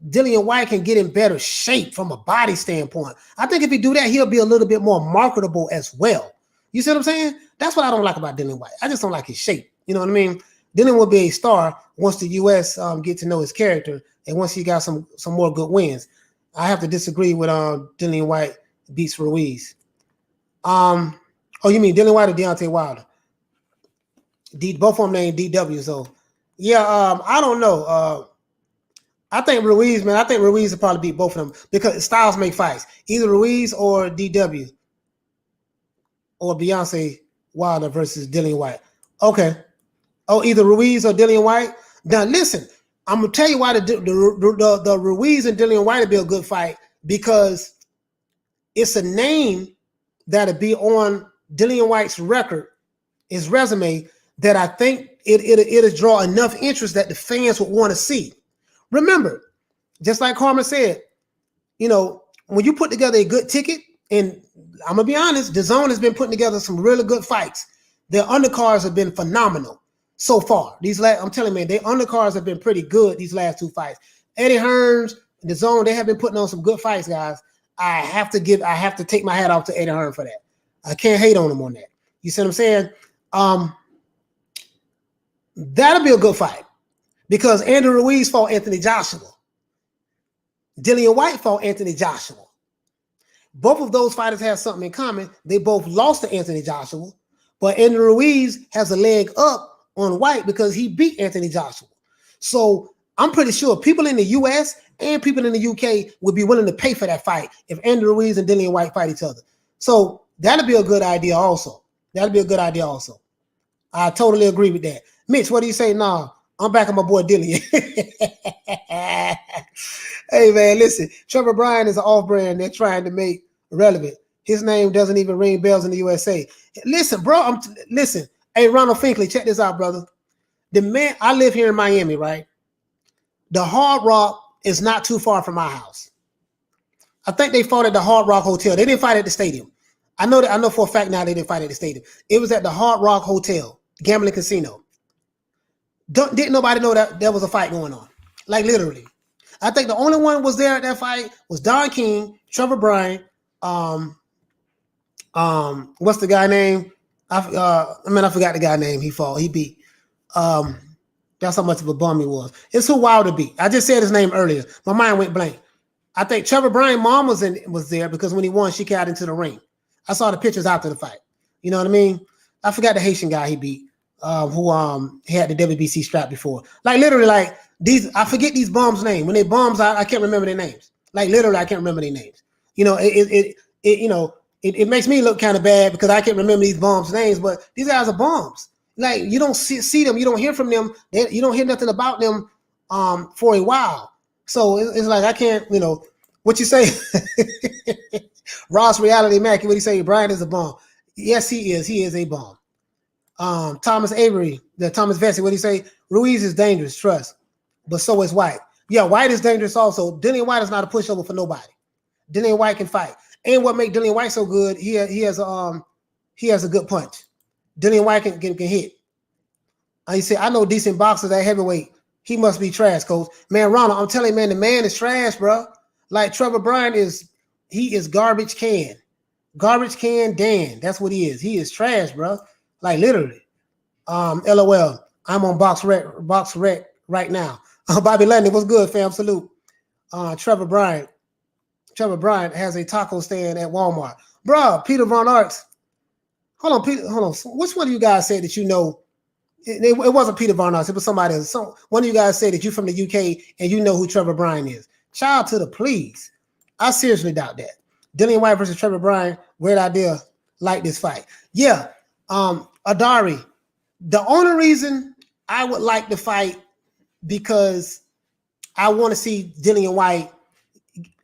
Dillian Whyte can get in better shape from a body standpoint. I think if he do that, he'll be a little bit more marketable as well. You see what I'm saying? That's what I don't like about Dillian Whyte. I just don't like his shape. You know what I mean? Dillian will be a star once the U.S. Get to know his character and once he got some more good wins. I have to disagree with Dillian Whyte beats Ruiz. Oh, you mean Dillian Whyte or Deontay Wilder? Both of them named DW. So, yeah, I don't know. I think Ruiz will probably beat both of them because styles make fights. Either Ruiz or DW or Beyonce Wilder versus Dillian Whyte. Okay. Oh, either Ruiz or Dillian Whyte. Now, listen, I'm going to tell you why the Ruiz and Dillian Whyte will be a good fight, because it's a name that'll be on Dillian Whyte's record, his resume, that I think it'll draw enough interest that the fans would want to see. Remember, just like Carmen said, when you put together a good ticket, and I'm going to be honest, DAZN has been putting together some really good fights. Their undercards have been phenomenal so far. I'm telling you, man, their undercards have been pretty good these last two fights. Eddie Hearns, DAZN, they have been putting on some good fights, guys. I have to take my hat off to Eddie Hearn for that. I can't hate on him on that. You see what I'm saying? That'll be a good fight because Andrew Ruiz fought Anthony Joshua. Dillian Whyte fought Anthony Joshua. Both of those fighters have something in common. They both lost to Anthony Joshua, but Andrew Ruiz has a leg up on Whyte because he beat Anthony Joshua. So I'm pretty sure people in the U.S. and people in the UK would be willing to pay for that fight if Andrew Ruiz and Dillian Whyte fight each other. So that'll be a good idea also. I totally agree with that. Mitch, what do you say? Nah, I'm back on my boy Dillian. Hey, man, listen. Trevor Bryan is an off-brand they're trying to make relevant. His name doesn't even ring bells in the USA. Listen, bro. Listen. Hey, Ronald Finkley, check this out, brother. I live here in Miami, right? The Hard Rock is not too far from my house. I think they fought at the Hard Rock Hotel. They didn't fight at the stadium. I know for a fact now they didn't fight at the stadium. It was at the Hard Rock Hotel, gambling casino. Didn't nobody know that there was a fight going on? Like literally. I think the only one was there at that fight was Don King, Trevor Bryan. What's the guy name? I forgot the guy name he fought. He beat. That's how much of a bum he was. It's who Wilder beat. I just said his name earlier. My mind went blank. I think Trevor Bryan's mom was there because when he won, she got into the ring. I saw the pictures after the fight. You know what I mean? I forgot the Haitian guy he beat, who had the WBC strap before. Like literally, like these, I forget these bums' names. When they bums, I can't remember their names. Like literally, I can't remember their names. It makes me look kind of bad because I can't remember these bums' names. But these guys are bums. Like you don't see them, you don't hear from them, you don't hear nothing about them for a while. So it's like I can't, what you say? Ross Reality Mac, what do you say? Brian is a bum. Yes, he is. He is a bum. Thomas Avery, the Thomas Vesey, what do you say? Ruiz is dangerous, trust. But so is Whyte. Yeah, Whyte is dangerous also. Dillian Whyte is not a pushover for nobody. Dillian Whyte can fight. And what makes Dillian Whyte so good, he has a good punch. Dillian Whyte can hit. You say, I know decent boxers at heavyweight. He must be trash, coach. Man, Ronald, I'm telling you, man, the man is trash, bro. Like Trevor Bryan is garbage can. Garbage can Dan. That's what he is. He is trash, bro. Like literally. LOL. I'm on box rec right now. Bobby London, what's good, fam? Salute. Trevor Bryan. Trevor Bryan has a taco stand at Walmart. Bro, Peter Von Arx. Hold on, Peter. Hold on. Which one of you guys said that you know? It wasn't Peter Von Arx. It was somebody else. One of you guys said that you're from the UK and you know who Trevor Bryan is. Child to the please. I seriously doubt that. Dillian Whyte versus Trevor Bryan. Great idea. Like this fight. Yeah. Adari. The only reason I would like the fight because I want to see Dillian Whyte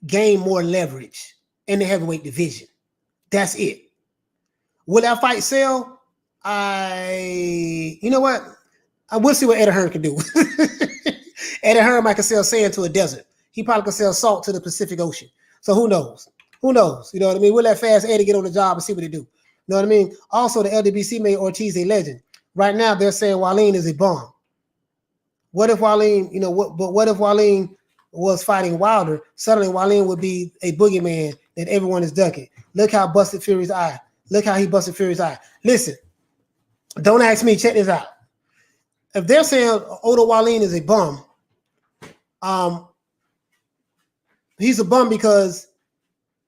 gain more leverage in the heavyweight division. That's it. Will that fight sell? You know what? I will see what Eddie Hearn can do. Eddie Hearn might can sell sand to a desert. He probably can sell salt to the Pacific Ocean. So who knows? Who knows? You know what I mean? We'll let Fast Eddie get on the job and see what they do. You know what I mean? Also, the LDBC made Ortiz a legend. Right now, they're saying Wallin is a bum. What if Wallin, what if Wallin was fighting Wilder? Suddenly, Wallin would be a boogeyman that everyone is ducking. Look how busted Fury's eye. Look how he busted Fury's eye. Listen, don't ask me. Check this out. If they're saying Otto Wallin is a bum, he's a bum because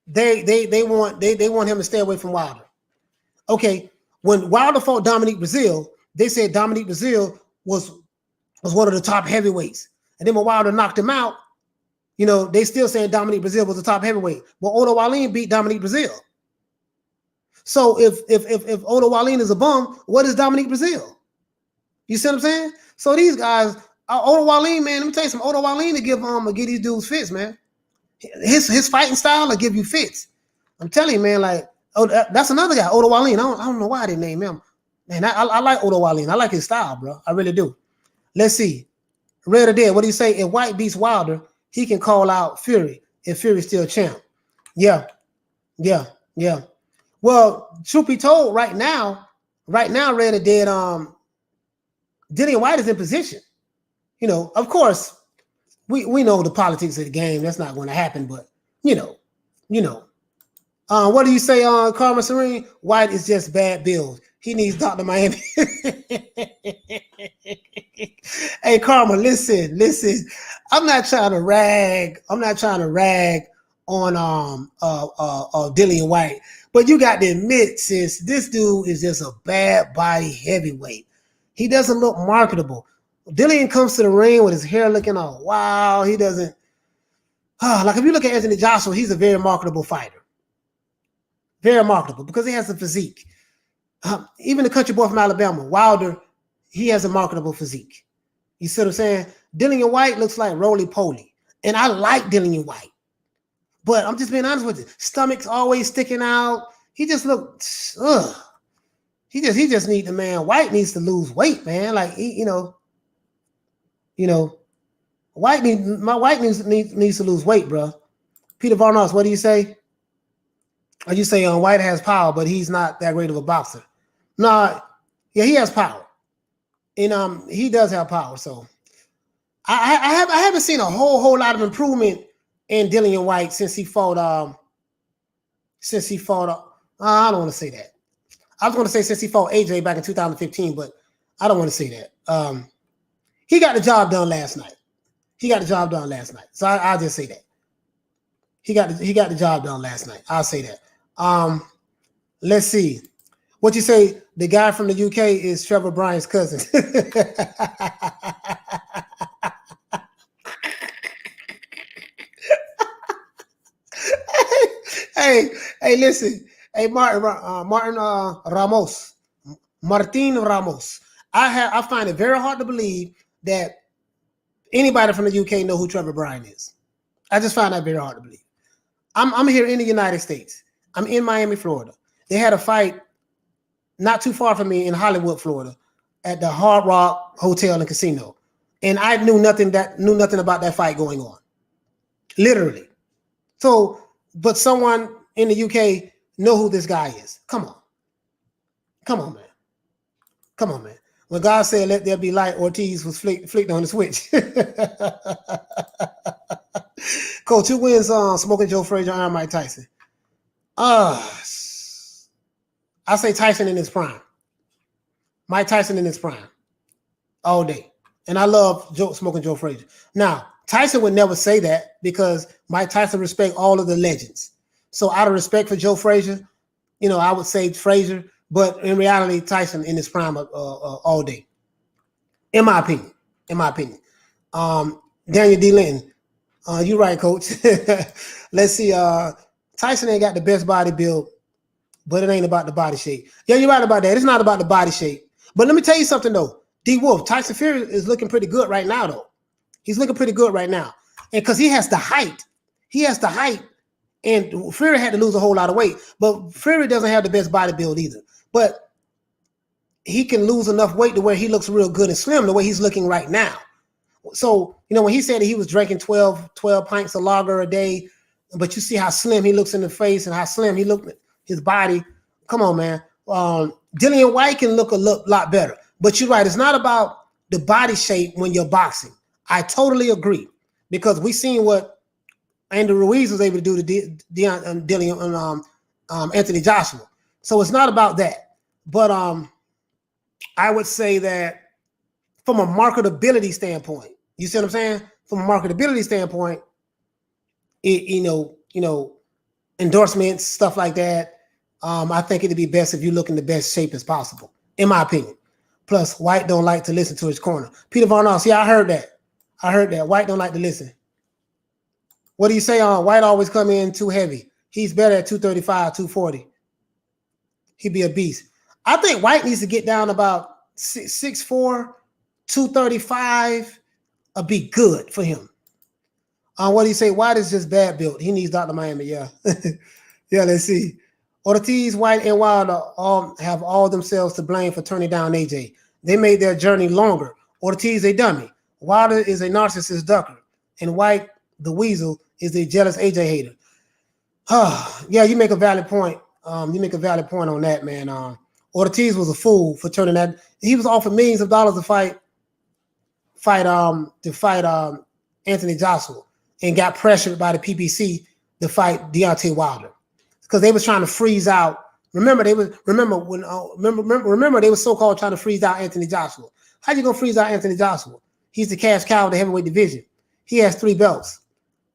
they want him to stay away from Wilder. Okay, when Wilder fought Dominique Breazeale, they said Dominique Breazeale was one of the top heavyweights, and then when Wilder knocked him out, they still saying Dominique Breazeale was the top heavyweight. Well, Otto Wallin beat Dominique Breazeale. So if Otto Wallin is a bum, what is Dominique Breazeale? You see what I'm saying? So these guys, Otto Wallin, man, let me tell you something. Otto Wallin to give these dudes fits, man. His fighting style will give you fits. I'm telling you, man. Like, that's another guy, Otto Wallin. I don't know why they name him. Man, I like Otto Wallin. I like his style, bro. I really do. Let's see. Red or Dead. What do you say? If Whyte beats Wilder, he can call out Fury if Fury's still champ. Yeah. Well, truth be told, right now, Red or Dead, Dillian Whyte is in position. Of course, we know the politics of the game. That's not going to happen, but what do you say on Karma Serene? Whyte is just bad build. He needs Dr. Miami. Hey, Karma, listen. I'm not trying to rag on Dillian Whyte, but you got to admit, sis, this dude is just a bad body heavyweight. He doesn't look marketable. Dillian comes to the ring with his hair looking all wild. He doesn't. Like if you look at Anthony Joshua, he's a very marketable fighter. Very marketable because he has a physique. Even the country boy from Alabama, Wilder, he has a marketable physique. You see what I'm saying? Dillian Whyte looks like roly-poly. And I like Dillian Whyte. But I'm just being honest with you. Stomach's always sticking out. He just looks, He just needs the man. Whyte needs to lose weight, man. Like, Whyte needs to lose weight, bro. Peter Von Arx, what do you say? Or you say Whyte has power, but he's not that great of a boxer. No, yeah, he has power. And he does have power. So I haven't seen a whole lot of improvement in Dillian Whyte since he fought I don't want to say that. I was going to say since he fought AJ back in 2015, but I don't want to say that. He got the job done last night. So I'll just say that. He got the job done last night. I'll say that. Let's see. What you say? The guy from the UK is Trevor Bryan's cousin. Hey, listen. Hey, Martin Ramos. I find it very hard to believe that anybody from the UK know who Trevor Bryan is. I just find that very hard to believe. I'm here in the United States. I'm in Miami, Florida. They had a fight not too far from me in Hollywood, Florida, at the Hard Rock Hotel and Casino. And I knew nothing about that fight going on. Literally. So, but someone in the UK know who this guy is. Come on. Come on, man. Come on, man. When God said, let there be light, Ortiz was flicked on the switch. Coach, who wins Smoking Joe Frazier or Mike Tyson? I say Tyson in his prime. Mike Tyson in his prime. All day. And I love Smoking Joe Frazier. Now, Tyson would never say that because Mike Tyson respects all of the legends. So out of respect for Joe Frazier, I would say Frazier, but in reality, Tyson in his prime all day. In my opinion. Daniel D. Linton, you're right, Coach. Let's see. Tyson ain't got the best body build, but it ain't about the body shape. Yeah, you're right about that. It's not about the body shape. But let me tell you something, though. D. Wolf, Tyson Fury is looking pretty good right now, though. He's looking pretty good right now. And because he has the height. And Fury had to lose a whole lot of weight. But Fury doesn't have the best body build either. But he can lose enough weight to where he looks real good and slim the way he's looking right now. So, when he said that he was drinking 12 pints of lager a day, but you see how slim he looks in the face and how slim he looked, his body. Come on, man. Dillian Whyte can look a lot better. But you're right. It's not about the body shape when you're boxing. I totally agree. Because we seen what Andy Ruiz was able to do to Anthony Joshua. So it's not about that. But I would say that from a marketability standpoint, you see what I'm saying? From a marketability standpoint, endorsements, stuff like that. I think it'd be best if you look in the best shape as possible, in my opinion. Plus, White don't like to listen to his corner. Peter Von Oss, yeah, I heard that. White don't like to listen. What do you say on White always come in too heavy? He's better at 235, 240. He'd be a beast. I think White needs to get down about 6'4", 235. Be good for him. What do you say? White is just bad built. He needs Dr. Miami. Yeah. Yeah, let's see. Ortiz, White, and Wilder all have all themselves to blame for turning down AJ. They made their journey longer. Ortiz a dummy. Wilder is a narcissist ducker. And White, the weasel, is a jealous AJ hater. Yeah, you make a valid point. You make a valid point on that, man. Ortiz was a fool for turning that. He was offered millions of dollars to fight Anthony Joshua and got pressured by the PBC to fight Deontay Wilder because they was trying to freeze out. Remember they were so-called trying to freeze out Anthony Joshua. How you gonna freeze out Anthony Joshua? He's the cash cow of the heavyweight division. He has 3 belts.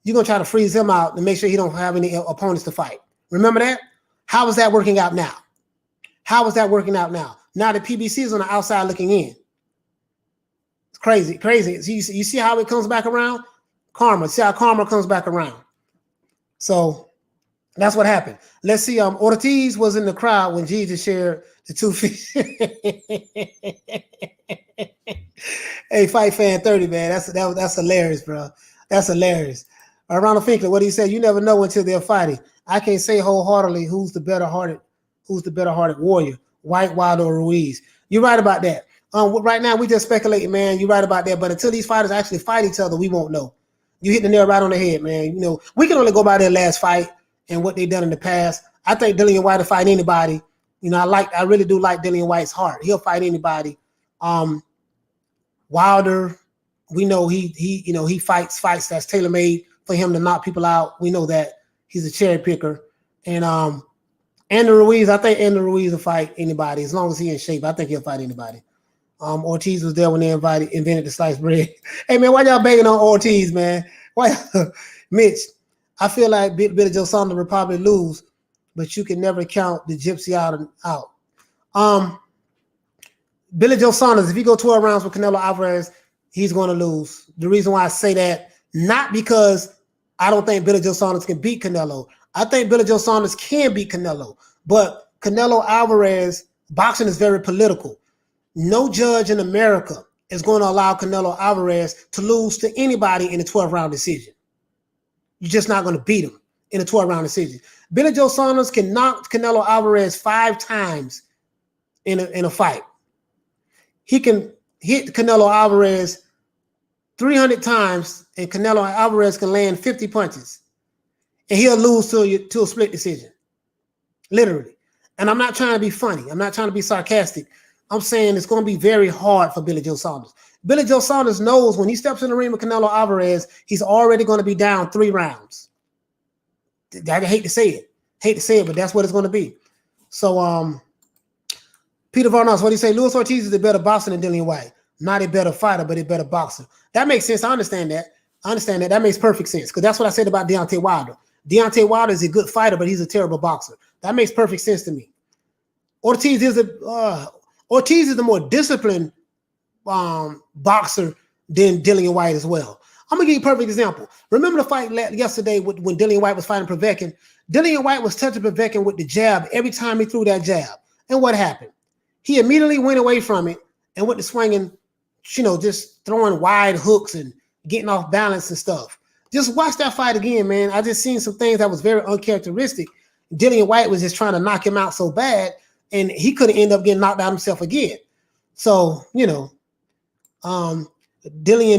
You're gonna try to freeze him out to make sure he don't have any opponents to fight. Remember that? How is that working out now? Now the PBC is on the outside looking in. It's crazy. You see how it comes back around? Karma. See how karma comes back around. So that's what happened. Let's see. Ortiz was in the crowd when Jesus shared the 2 feet. Hey, Fight Fan 30, man. That's hilarious, bro. That's hilarious. Ronald Finkler, what he said, you never know until they're fighting. I can't say wholeheartedly who's the better hearted warrior, White, Wilder, or Ruiz. You're right about that. Right now we just speculating, man. You're right about that. But until these fighters actually fight each other, we won't know. You hit the nail right on the head, man. We can only go by their last fight and what they've done in the past. I think Dillian Whyte will fight anybody. I really do like Dillian Whyte's heart. He'll fight anybody. Wilder, we know he fights that's tailor-made for him to knock people out. We know that he's a cherry picker. And Andy Ruiz, I think Andy Ruiz will fight anybody as long as he's in shape. I think he'll fight anybody. Ortiz was there when they invented the sliced bread. Hey man, why y'all banging on Ortiz, man? Why, Mitch? I feel like Billy Joe Saunders will probably lose, but you can never count the gypsy out. Billy Joe Saunders, if he go 12 rounds with Canelo Alvarez, he's going to lose. The reason why I say that, not because I don't think Billy Joe Saunders can beat Canelo. I think Billy Joe Saunders can beat Canelo, but Canelo Alvarez, boxing is very political. No judge in America is going to allow Canelo Alvarez to lose to anybody in a 12-round decision. You're just not going to beat him in a 12-round decision. Billy Joe Saunders can knock Canelo Alvarez 5 times in a fight. He can hit Canelo Alvarez 300 times, and Canelo Alvarez can land 50 punches, and he'll lose to a split decision, literally. And I'm not trying to be funny. I'm not trying to be sarcastic. I'm saying it's going to be very hard for Billy Joe Saunders. Billy Joe Saunders knows when he steps in the ring with Canelo Alvarez, he's already going to be down 3 rounds. I hate to say it, but that's what it's going to be. So, Peter Varnos, what do you say? Luis Ortiz is a better boxer than Dillian Whyte. Not a better fighter, but a better boxer. That makes sense. I understand that. That makes perfect sense, because that's what I said about Deontay Wilder. Deontay Wilder is a good fighter, but he's a terrible boxer. That makes perfect sense to me. Ortiz is the more disciplined boxer than Dillian Whyte as well. I'm gonna give you a perfect example. Remember the fight yesterday when Dillian Whyte was fighting Povetkin? Dillian Whyte was touching Povetkin with the jab every time he threw that jab. And what happened? He immediately went away from it and went to swinging, just throwing wide hooks and getting off balance and stuff. Just watch that fight again, man. I just seen some things that was very uncharacteristic. Dillian Whyte was just trying to knock him out so bad, and he could have ended up getting knocked out himself again. So, Dillian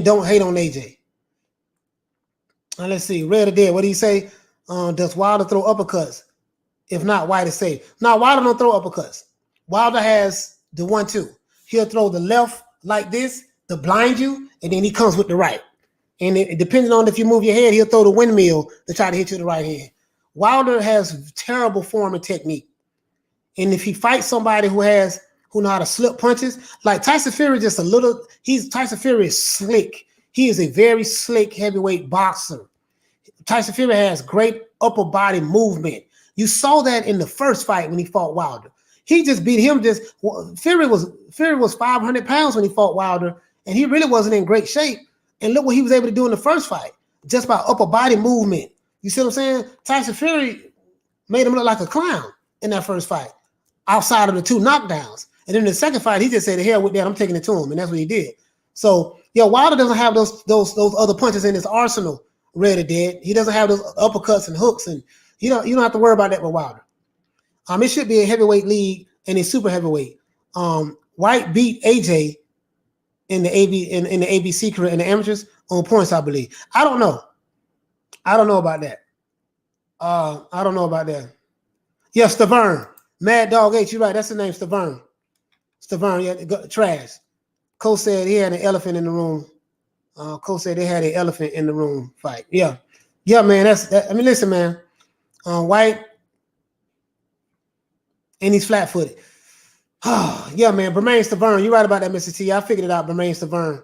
don't hate on AJ. Let's see. Red or Dead, what do you say? Does Wilder throw uppercuts? If not, Whyte is safe. No, Wilder don't throw uppercuts. Wilder has the 1-2. He'll throw the left like this to blind you, and then he comes with the right. And depending on if you move your head, he'll throw the windmill to try to hit you with the right hand. Wilder has terrible form and technique. And if he fights somebody who know how to slip punches, like Tyson Fury, Tyson Fury is slick. He is a very slick heavyweight boxer. Tyson Fury has great upper body movement. You saw that in the first fight when he fought Wilder. He just beat him. Fury was 500 pounds when he fought Wilder, and he really wasn't in great shape. And look what he was able to do in the first fight, just by upper body movement. You see what I'm saying? Tyson Fury made him look like a clown in that first fight, outside of the 2 knockdowns. And then in the second fight, he just said, "The hell with that, I'm taking it to him," and that's what he did. So, Wilder doesn't have those other punches in his arsenal. Red or Dead. He doesn't have those uppercuts and hooks, and you don't have to worry about that with Wilder. It should be a heavyweight league and a super heavyweight. Whyte beat AJ in the ABC career in the amateurs on points, I believe. I don't know about that. I don't know about that. Yeah, Stavern. Mad Dog H, you're right. That's the name, Stavern. Stavern, yeah, trash. Cole said he had an elephant in the room. Cole said they had an elephant in the room fight. Yeah, man. Listen, man. Whyte, and he's flat-footed. Yeah, man. Bermain Stavern, you're right about that, Mr. T. I figured it out. Bermain Stavern.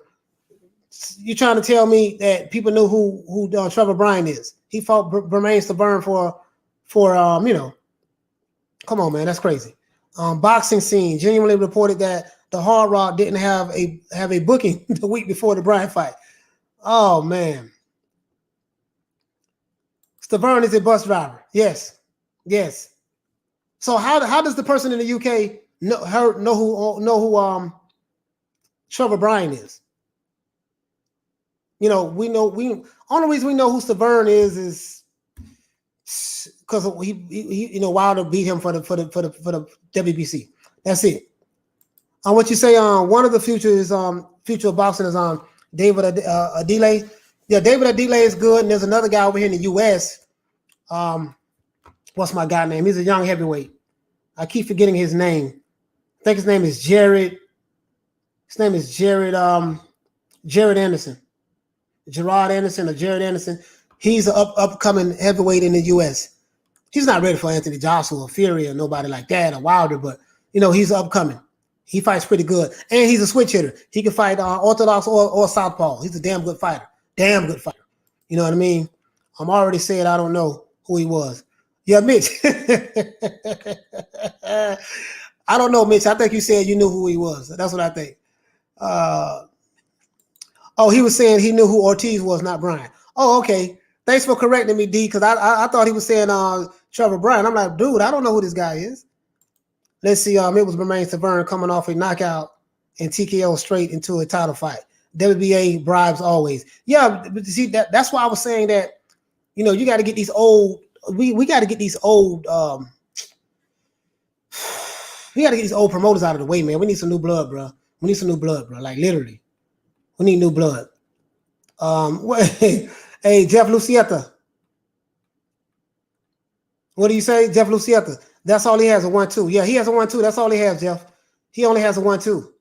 You're trying to tell me that people know who Trevor Bryan is? He fought Bermain Stavern for Come on, man. That's crazy. Boxing scene genuinely reported that the Hard Rock didn't have a booking the week before the Bryan fight. Oh, man. Stavern is a bus driver. Yes. So how does the person in the UK know who Trevor Bryan is? Only reason we know who Stavern is because he Wilder beat him for the WBC. That's it. What you say? One of the future of boxing is David Adile. Yeah, David Adile is good, and there's another guy over here in the U.S. What's my guy name? He's a young heavyweight. I keep forgetting his name. I think his name is Jared. His name is Jared Anderson. Gerard Anderson or Jared Anderson. He's an upcoming heavyweight in the U.S. He's not ready for Anthony Joshua or Fury or nobody like that or Wilder, but he's upcoming. He fights pretty good, and he's a switch hitter. He can fight orthodox or southpaw. He's a damn good fighter. You know what I mean? I'm already saying I don't know who he was. Yeah, Mitch. I don't know, Mitch. I think you said you knew who he was. That's what I think. He was saying he knew who Ortiz was, not Bryan. Oh, okay. Thanks for correcting me, D, because I thought he was saying Trevor Bryan. I'm like, dude, I don't know who this guy is. Let's see. It was Bermain Stavern coming off a knockout and TKO straight into a title fight. WBA bribes always. Yeah, but see that's why I was saying that. You got to get these old. We got to get these old. We got to get these old promoters out of the way, man. We need some new blood, bro. We need some new blood, bro. Like literally, we need new blood. Hey, Jeff Lucietta. What do you say, Jeff Lucietta? That's all he has, a 1-2. Yeah, he has a 1-2. That's all he has, Jeff. He only has a 1-2.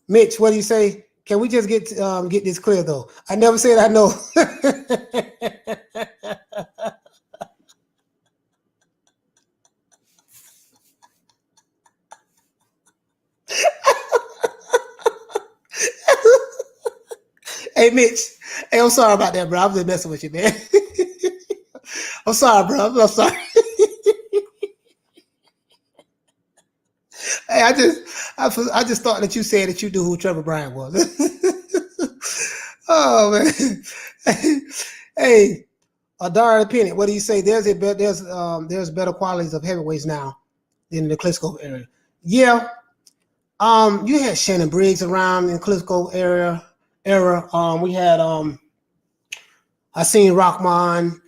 Mitch, what do you say? Can we just get this clear though? I never said I know. Hey, Mitch. Hey, I'm sorry about that, bro. I'm just messing with you, man. I'm sorry, bro. I'm sorry. Hey, I just thought that you said that you knew who Trevor Bryan was. Oh man. Hey, Adara Pennant, what do you say? There's better qualities of heavyweights now in the Klitschko area. Yeah. You had Shannon Briggs around in Klitschko era. We had I seen Rockman.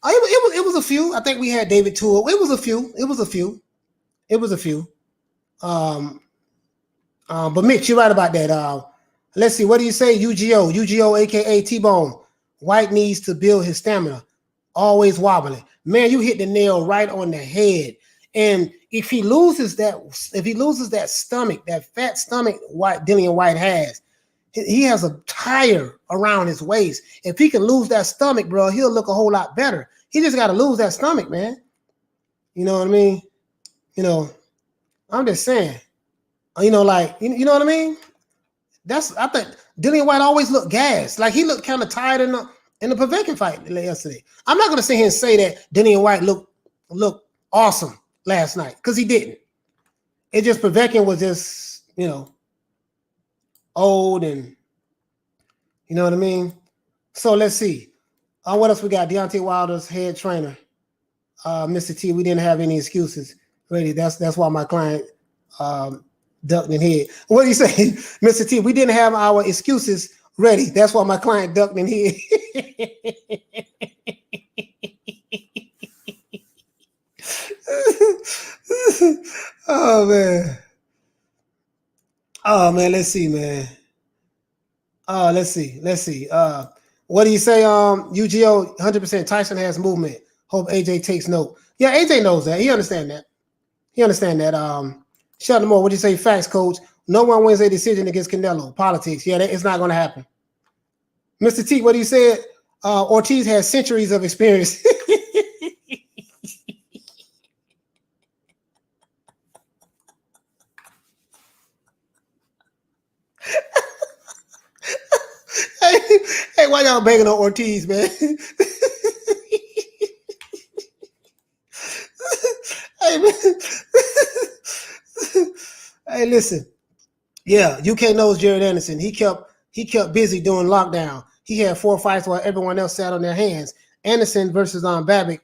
It was a few. I think we had David Toole. It was a few. But Mitch, you're right about that. Let's see. What do you say? UGO, aka T-Bone. White needs to build his stamina. Always wobbling. Man, you hit the nail right on the head. And if he loses that stomach, that fat stomach, Dillian Whyte has, he has a tire around his waist. If he can lose that stomach, bro, he'll look a whole lot better. He just got to lose that stomach, man. You know what I mean? You know, I'm just saying. You know, like, you know what I mean? I think Dillian Whyte always looked gassed. Like he looked kind of tired in the Povetkin fight yesterday. I'm not going to sit here and say that Dillian Whyte looked awesome last night because he didn't. It just Povetkin was just, you know, old and you know what I mean? So let's see. What else we got? Deontay Wilder's head trainer, Mr. T. We didn't have any excuses. Really, that's why my client ducked in head. What do you say, Mr. T? We didn't have our excuses ready. That's why my client ducked in head. Oh man. Oh man, let's see, man. Let's see. What do you say? UGO 100% Tyson has movement. Hope AJ takes note. Yeah, AJ knows that. He understand that. Sheldon Moore, what do you say? Facts, coach. No one wins a decision against Canelo. Politics. Yeah, it's not going to happen. Mr. T, what do you say? Ortiz has centuries of experience. Hey, why y'all banging on Ortiz, man? Hey, man. Hey, listen. Yeah, UK knows Jared Anderson. He kept busy doing lockdown. He had 4 fights while everyone else sat on their hands. Anderson versus Babbitt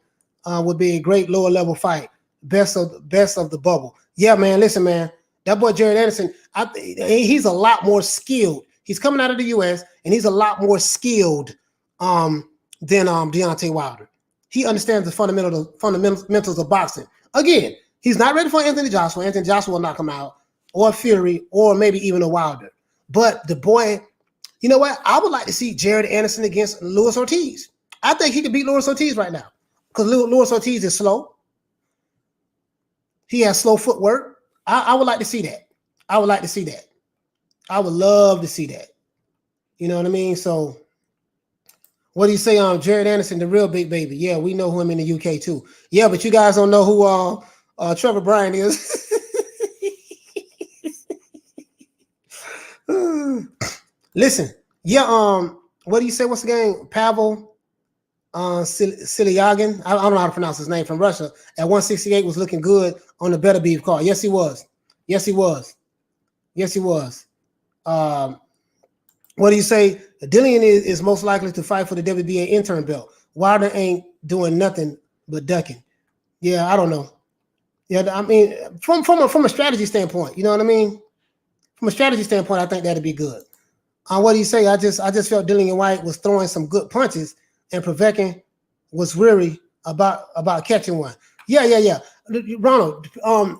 would be a great lower level fight. Best of the bubble. Yeah, man. Listen, man. That boy Jared Anderson, he's a lot more skilled. He's coming out of the U.S. and he's a lot more skilled than Deontay Wilder. He understands the fundamentals of boxing. Again, he's not ready for Anthony Joshua. Anthony Joshua will knock him out, or Fury, or maybe even a Wilder. But the boy, you know what? I would like to see Jared Anderson against Luis Ortiz. I think he could beat Luis Ortiz right now because Luis Ortiz is slow. He has slow footwork. I would like to see that. I would love to see that. You know what I mean? So what do you say on Jared Anderson, the real big baby? Yeah, we know him in the UK too. Yeah, but you guys don't know who Trevor Bryan is. Listen, yeah, what do you say? What's the game? Pavel Silyagin. I don't know how to pronounce his name, from Russia. At 168 was looking good on the Better Beef card. Yes, he was. What do you say? Dillian is most likely to fight for the WBA intern belt. Wilder ain't doing nothing but ducking. Yeah, I don't know. Yeah, I mean, from a strategy standpoint, you know what I mean? From a strategy standpoint, I think that'd be good. What do you say? I just felt Dillian Whyte was throwing some good punches, and Povetkin was weary about catching one. Yeah. Ronald,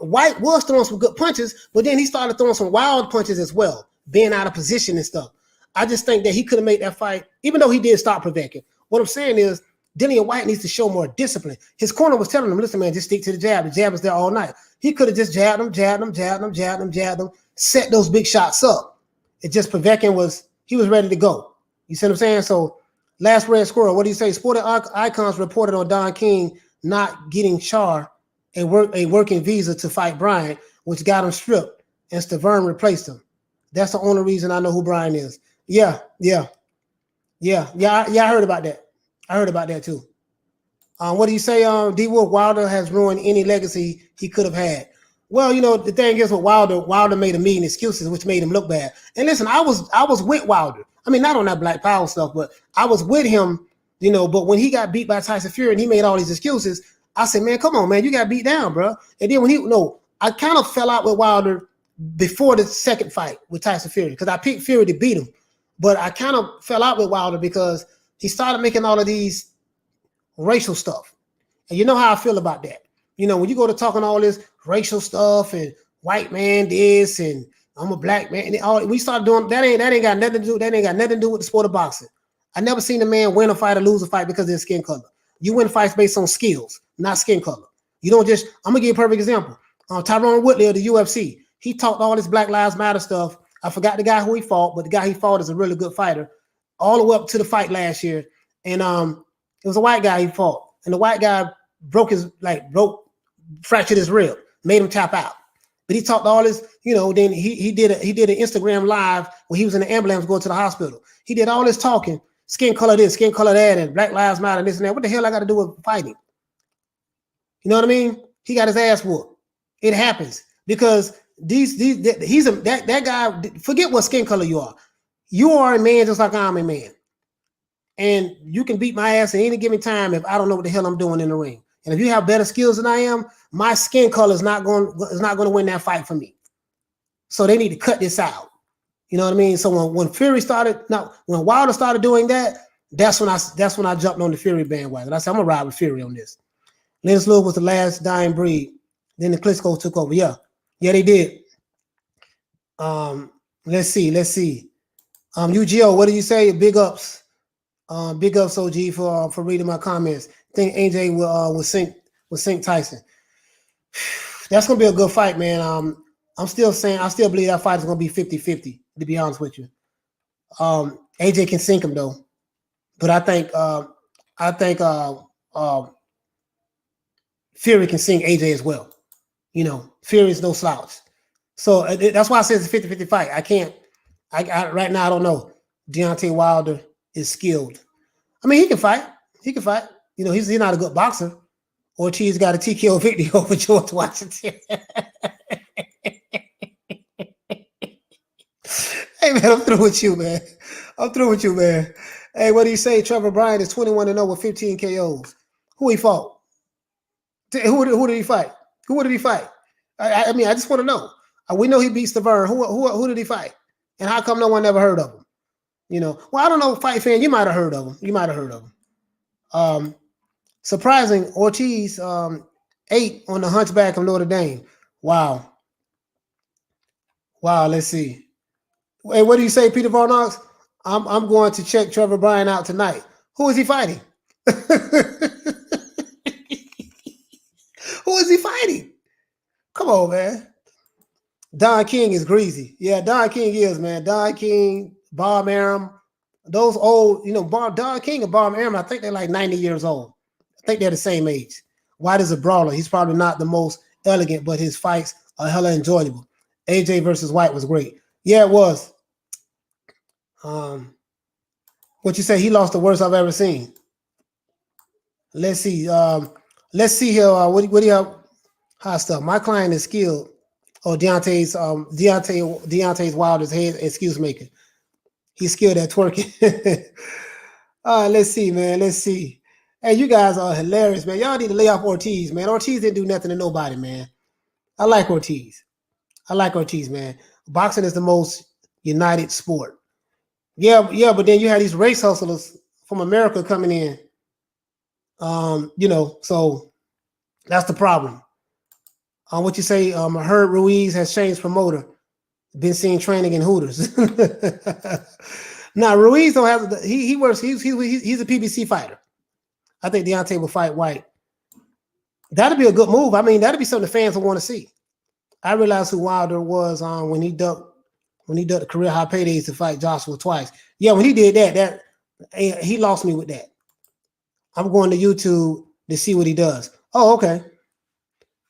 Whyte was throwing some good punches, but then he started throwing some wild punches as well, being out of position and stuff. I just think that he could have made that fight, even though he did stop Povetkin. What I'm saying is, Dillian Whyte needs to show more discipline. His corner was telling him, listen, man, just stick to the jab. The jab was there all night. He could have just jabbed him, set those big shots up. It just Povetkin was ready to go. You see what I'm saying? So last red squirrel, what do you say? Sporting Icons reported on Don King not getting Char a working visa to fight Bryant, which got him stripped, and Stavern replaced him. That's the only reason I know who Bryant is. Yeah. I heard about that. I heard about that too. What do you say? D. Wolf, Wilder has ruined any legacy he could have had. Well, the thing is with Wilder made a million excuses, which made him look bad. And listen, I was with Wilder. I mean, not on that Black Power stuff, but I was with him, but when he got beat by Tyson Fury and he made all these excuses, I said, man, come on, man, you got beat down, bro. And then I kind of fell out with Wilder before the second fight with Tyson Fury because I picked Fury to beat him. But I kind of fell out with Wilder because he started making all of these racial stuff. And you know how I feel about that. When you go to talking all this racial stuff and white man this and I'm a black man, and we start doing that ain't got nothing to do. That ain't got nothing to do with the sport of boxing. I never seen a man win a fight or lose a fight because of his skin color. You win fights based on skills, not skin color. You don't just. I'm gonna give you a perfect example. Tyron Woodley of the UFC. He talked all this Black Lives Matter stuff. I forgot the guy who he fought, but the guy he fought is a really good fighter. All the way up to the fight last year, and it was a white guy he fought, and the white guy fractured his rib, made him tap out. But he talked all this, then he did an Instagram live when he was in the ambulance going to the hospital. He did all this talking, skin color this, skin color that, and Black Lives Matter, and this and that. What the hell I got to do with fighting? You know what I mean? He got his ass whooped. It happens because that guy, forget what skin color you are. You are a man just like I'm a man. And you can beat my ass at any given time if I don't know what the hell I'm doing in the ring. And if you have better skills than I am, my skin color is not going to win that fight for me. So they need to cut this out. You know what I mean? So when Wilder started doing that, that's when I jumped on the Fury bandwagon. I said, I'm gonna ride with Fury on this. Lennox Lewis was the last dying breed. Then the Klitschko took over. Yeah, they did. Let's see. UGO, what do you say? Big ups. Big ups, OG, for reading my comments. I think AJ will sink Tyson. That's gonna be a good fight, man. I still believe that fight is gonna be 50-50, to be honest with you. AJ can sink him though. But I think Fury can sink AJ as well. Fury is no slouch. So that's why I say it's a 50-50 fight. Right now I don't know. Deontay Wilder is skilled. I mean, he can fight. He's not a good boxer. Ortiz got a TKO victory over George Washington. Hey, man, I'm through with you, man. Hey, what do you say? Trevor Bryant is 21-0 with 15 KOs. Who he fought? Who did he fight? Who did he fight? I mean, I just want to know. We know he beat Stavern. Who did he fight? And how come no one ever heard of him? Well, I don't know, fight fan. You might have heard of him. Surprising, Ortiz 8 on the Hunchback of Notre Dame. Wow. Let's see. Hey, what do you say, Peter Varnox? I'm going to check Trevor Bryant out tonight. Who is he fighting? Who is he fighting? Come on, man. Don King is greasy. Yeah, Don King is, man. Don King, Bob Arum, those old, Don King and Bob Arum, I think they're like 90 years old. I think they're the same age. White is a brawler. He's probably not the most elegant, but his fights are hella enjoyable. AJ versus White was great. Yeah, it was. What you say? He lost the worst I've ever seen. Let's see. Let's see here. What do you have? Hot stuff. My client is skilled. Oh, Deontay's Wilder's head excuse maker. He's skilled at twerking. All right, let's see, man. Let's see. Hey, you guys are hilarious, man. Y'all need to lay off Ortiz, man. Ortiz didn't do nothing to nobody, man. I like Ortiz, man. Boxing is the most united sport. Yeah, but then you have these race hustlers from America coming in. So That's the problem. What you say? I heard Ruiz has changed promoter. Been seen training in Hooters. Now Ruiz don't have. He works. He's a PBC fighter. I think Deontay will fight White. That'd be a good move. I mean, that'd be something the fans will want to see. I realized who Wilder was when he ducked the career high paydays to fight Joshua twice. Yeah, when he did that he lost me with that. I'm going to YouTube to see what he does. Oh, okay.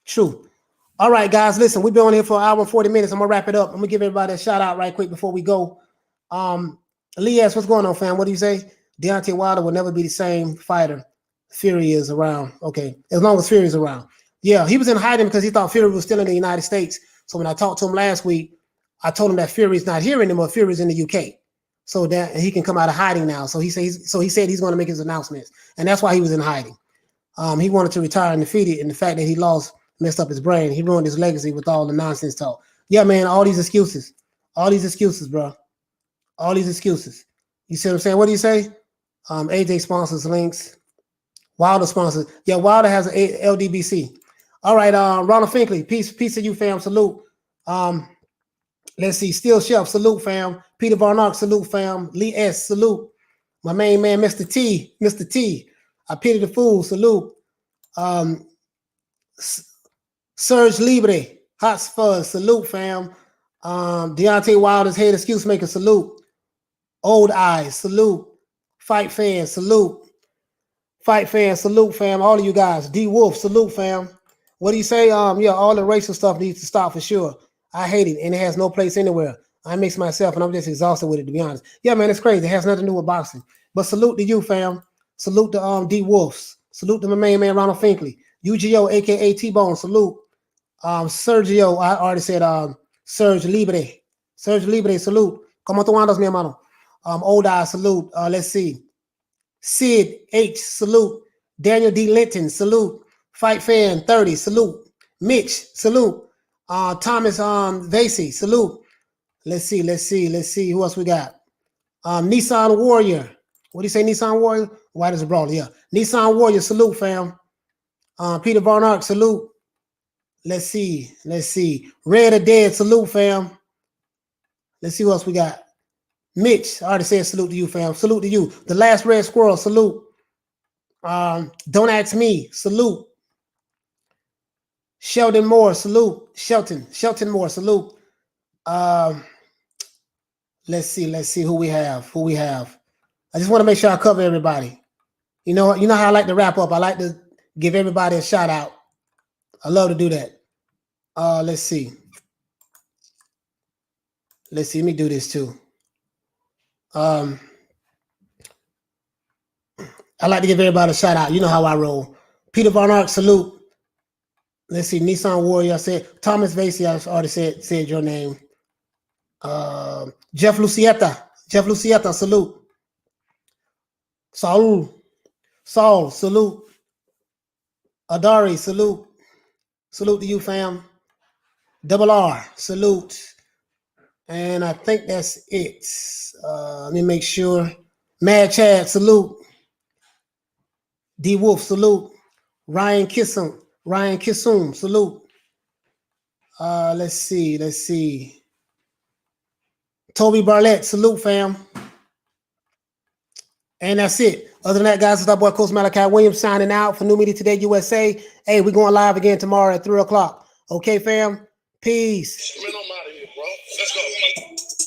True. All right, guys, listen, we've been on here for an hour and 40 minutes. I'm going to wrap it up. I'm going to give everybody a shout out right quick before we go. Elias, what's going on, fam? What do you say? Deontay Wilder will never be the same fighter. Fury is around. Okay, as long as Fury is around. Yeah, he was in hiding because he thought Fury was still in the United States. So when I talked to him last week, I told him that Fury's not here anymore. Fury's in the UK. So that he can come out of hiding now. So he said he's going to make his announcements. And that's why he was in hiding. He wanted to retire undefeated, and the fact that he messed up his brain. He ruined his legacy with all the nonsense talk. Yeah, man, all these excuses, bro. All these excuses. You see what I'm saying? What do you say? AJ sponsors links. Wilder sponsors. Yeah, Wilder has an LDBC. All right, Ronald Finkley, peace to you, fam. Salute. Let's see. Steel Chef, salute, fam. Peter Varnock, salute, fam. Lee S, salute. My main man, Mr. T. I pity the fool, salute. Serge Libre, Hot Fuzz, salute, fam. Deontay Wilder's head excuse maker, salute. Old Eyes, salute. Fight fans, salute. Fight fans, salute, fam. All of you guys. D Wolf, salute, fam. What do you say? Yeah, all the racial stuff needs to stop for sure. I hate it, and it has no place anywhere. I mix myself, and I'm just exhausted with it, to be honest. Yeah, man, it's crazy. It has nothing to do with boxing. But salute to you, fam. Salute to D Wolves. Salute to my main man, Ronald Finkley. UGO, a.k.a. T-Bone, salute. Sergio, I already said Serge Libre. Serge Libre, salute. Como tu andas, mi hermano? Old Eye, salute. Let's see. Sid H, salute. Daniel D. Linton, salute. Fight Fan 30, salute. Mitch, salute. Thomas Vasey, salute. Let's see. Who else we got? Nissan Warrior. What do you say, Nissan Warrior? White as a brawler, yeah. Nissan Warrior, salute, fam. Peter Barnard, salute. Let's see. Red or Dead, salute, fam. Let's see who else we got. Mitch, I already said salute to you, fam. Salute to you. The Last Red Squirrel, salute. Don't Ask Me, salute. Sheldon Moore, salute. Shelton Moore, salute. Let's see who we have. I just want to make sure I cover everybody. You know how I like to wrap up. I like to give everybody a shout out. I love to do that. Let's see. Let me do this too. I like to give everybody a shout out. You know how I roll. Peter Von Ark, salute. Let's see. Nissan Warrior, I said. Thomas Vasey, I already said your name. Jeff Lucietta, salute. Saul, salute. Adari, salute. Salute to you, fam. Double R, salute. And I think that's it. Let me make sure. Mad Chad, salute. D Wolf, salute. Ryan Kissum, salute. Let's see. Toby Barlett, salute, fam. And that's it. Other than that, guys, it's our boy Coach Malachi Williams signing out for New Media Today USA. Hey, we're going live again tomorrow at 3 o'clock. Okay, fam? Peace. Man, I'm out of here, bro. Let's go.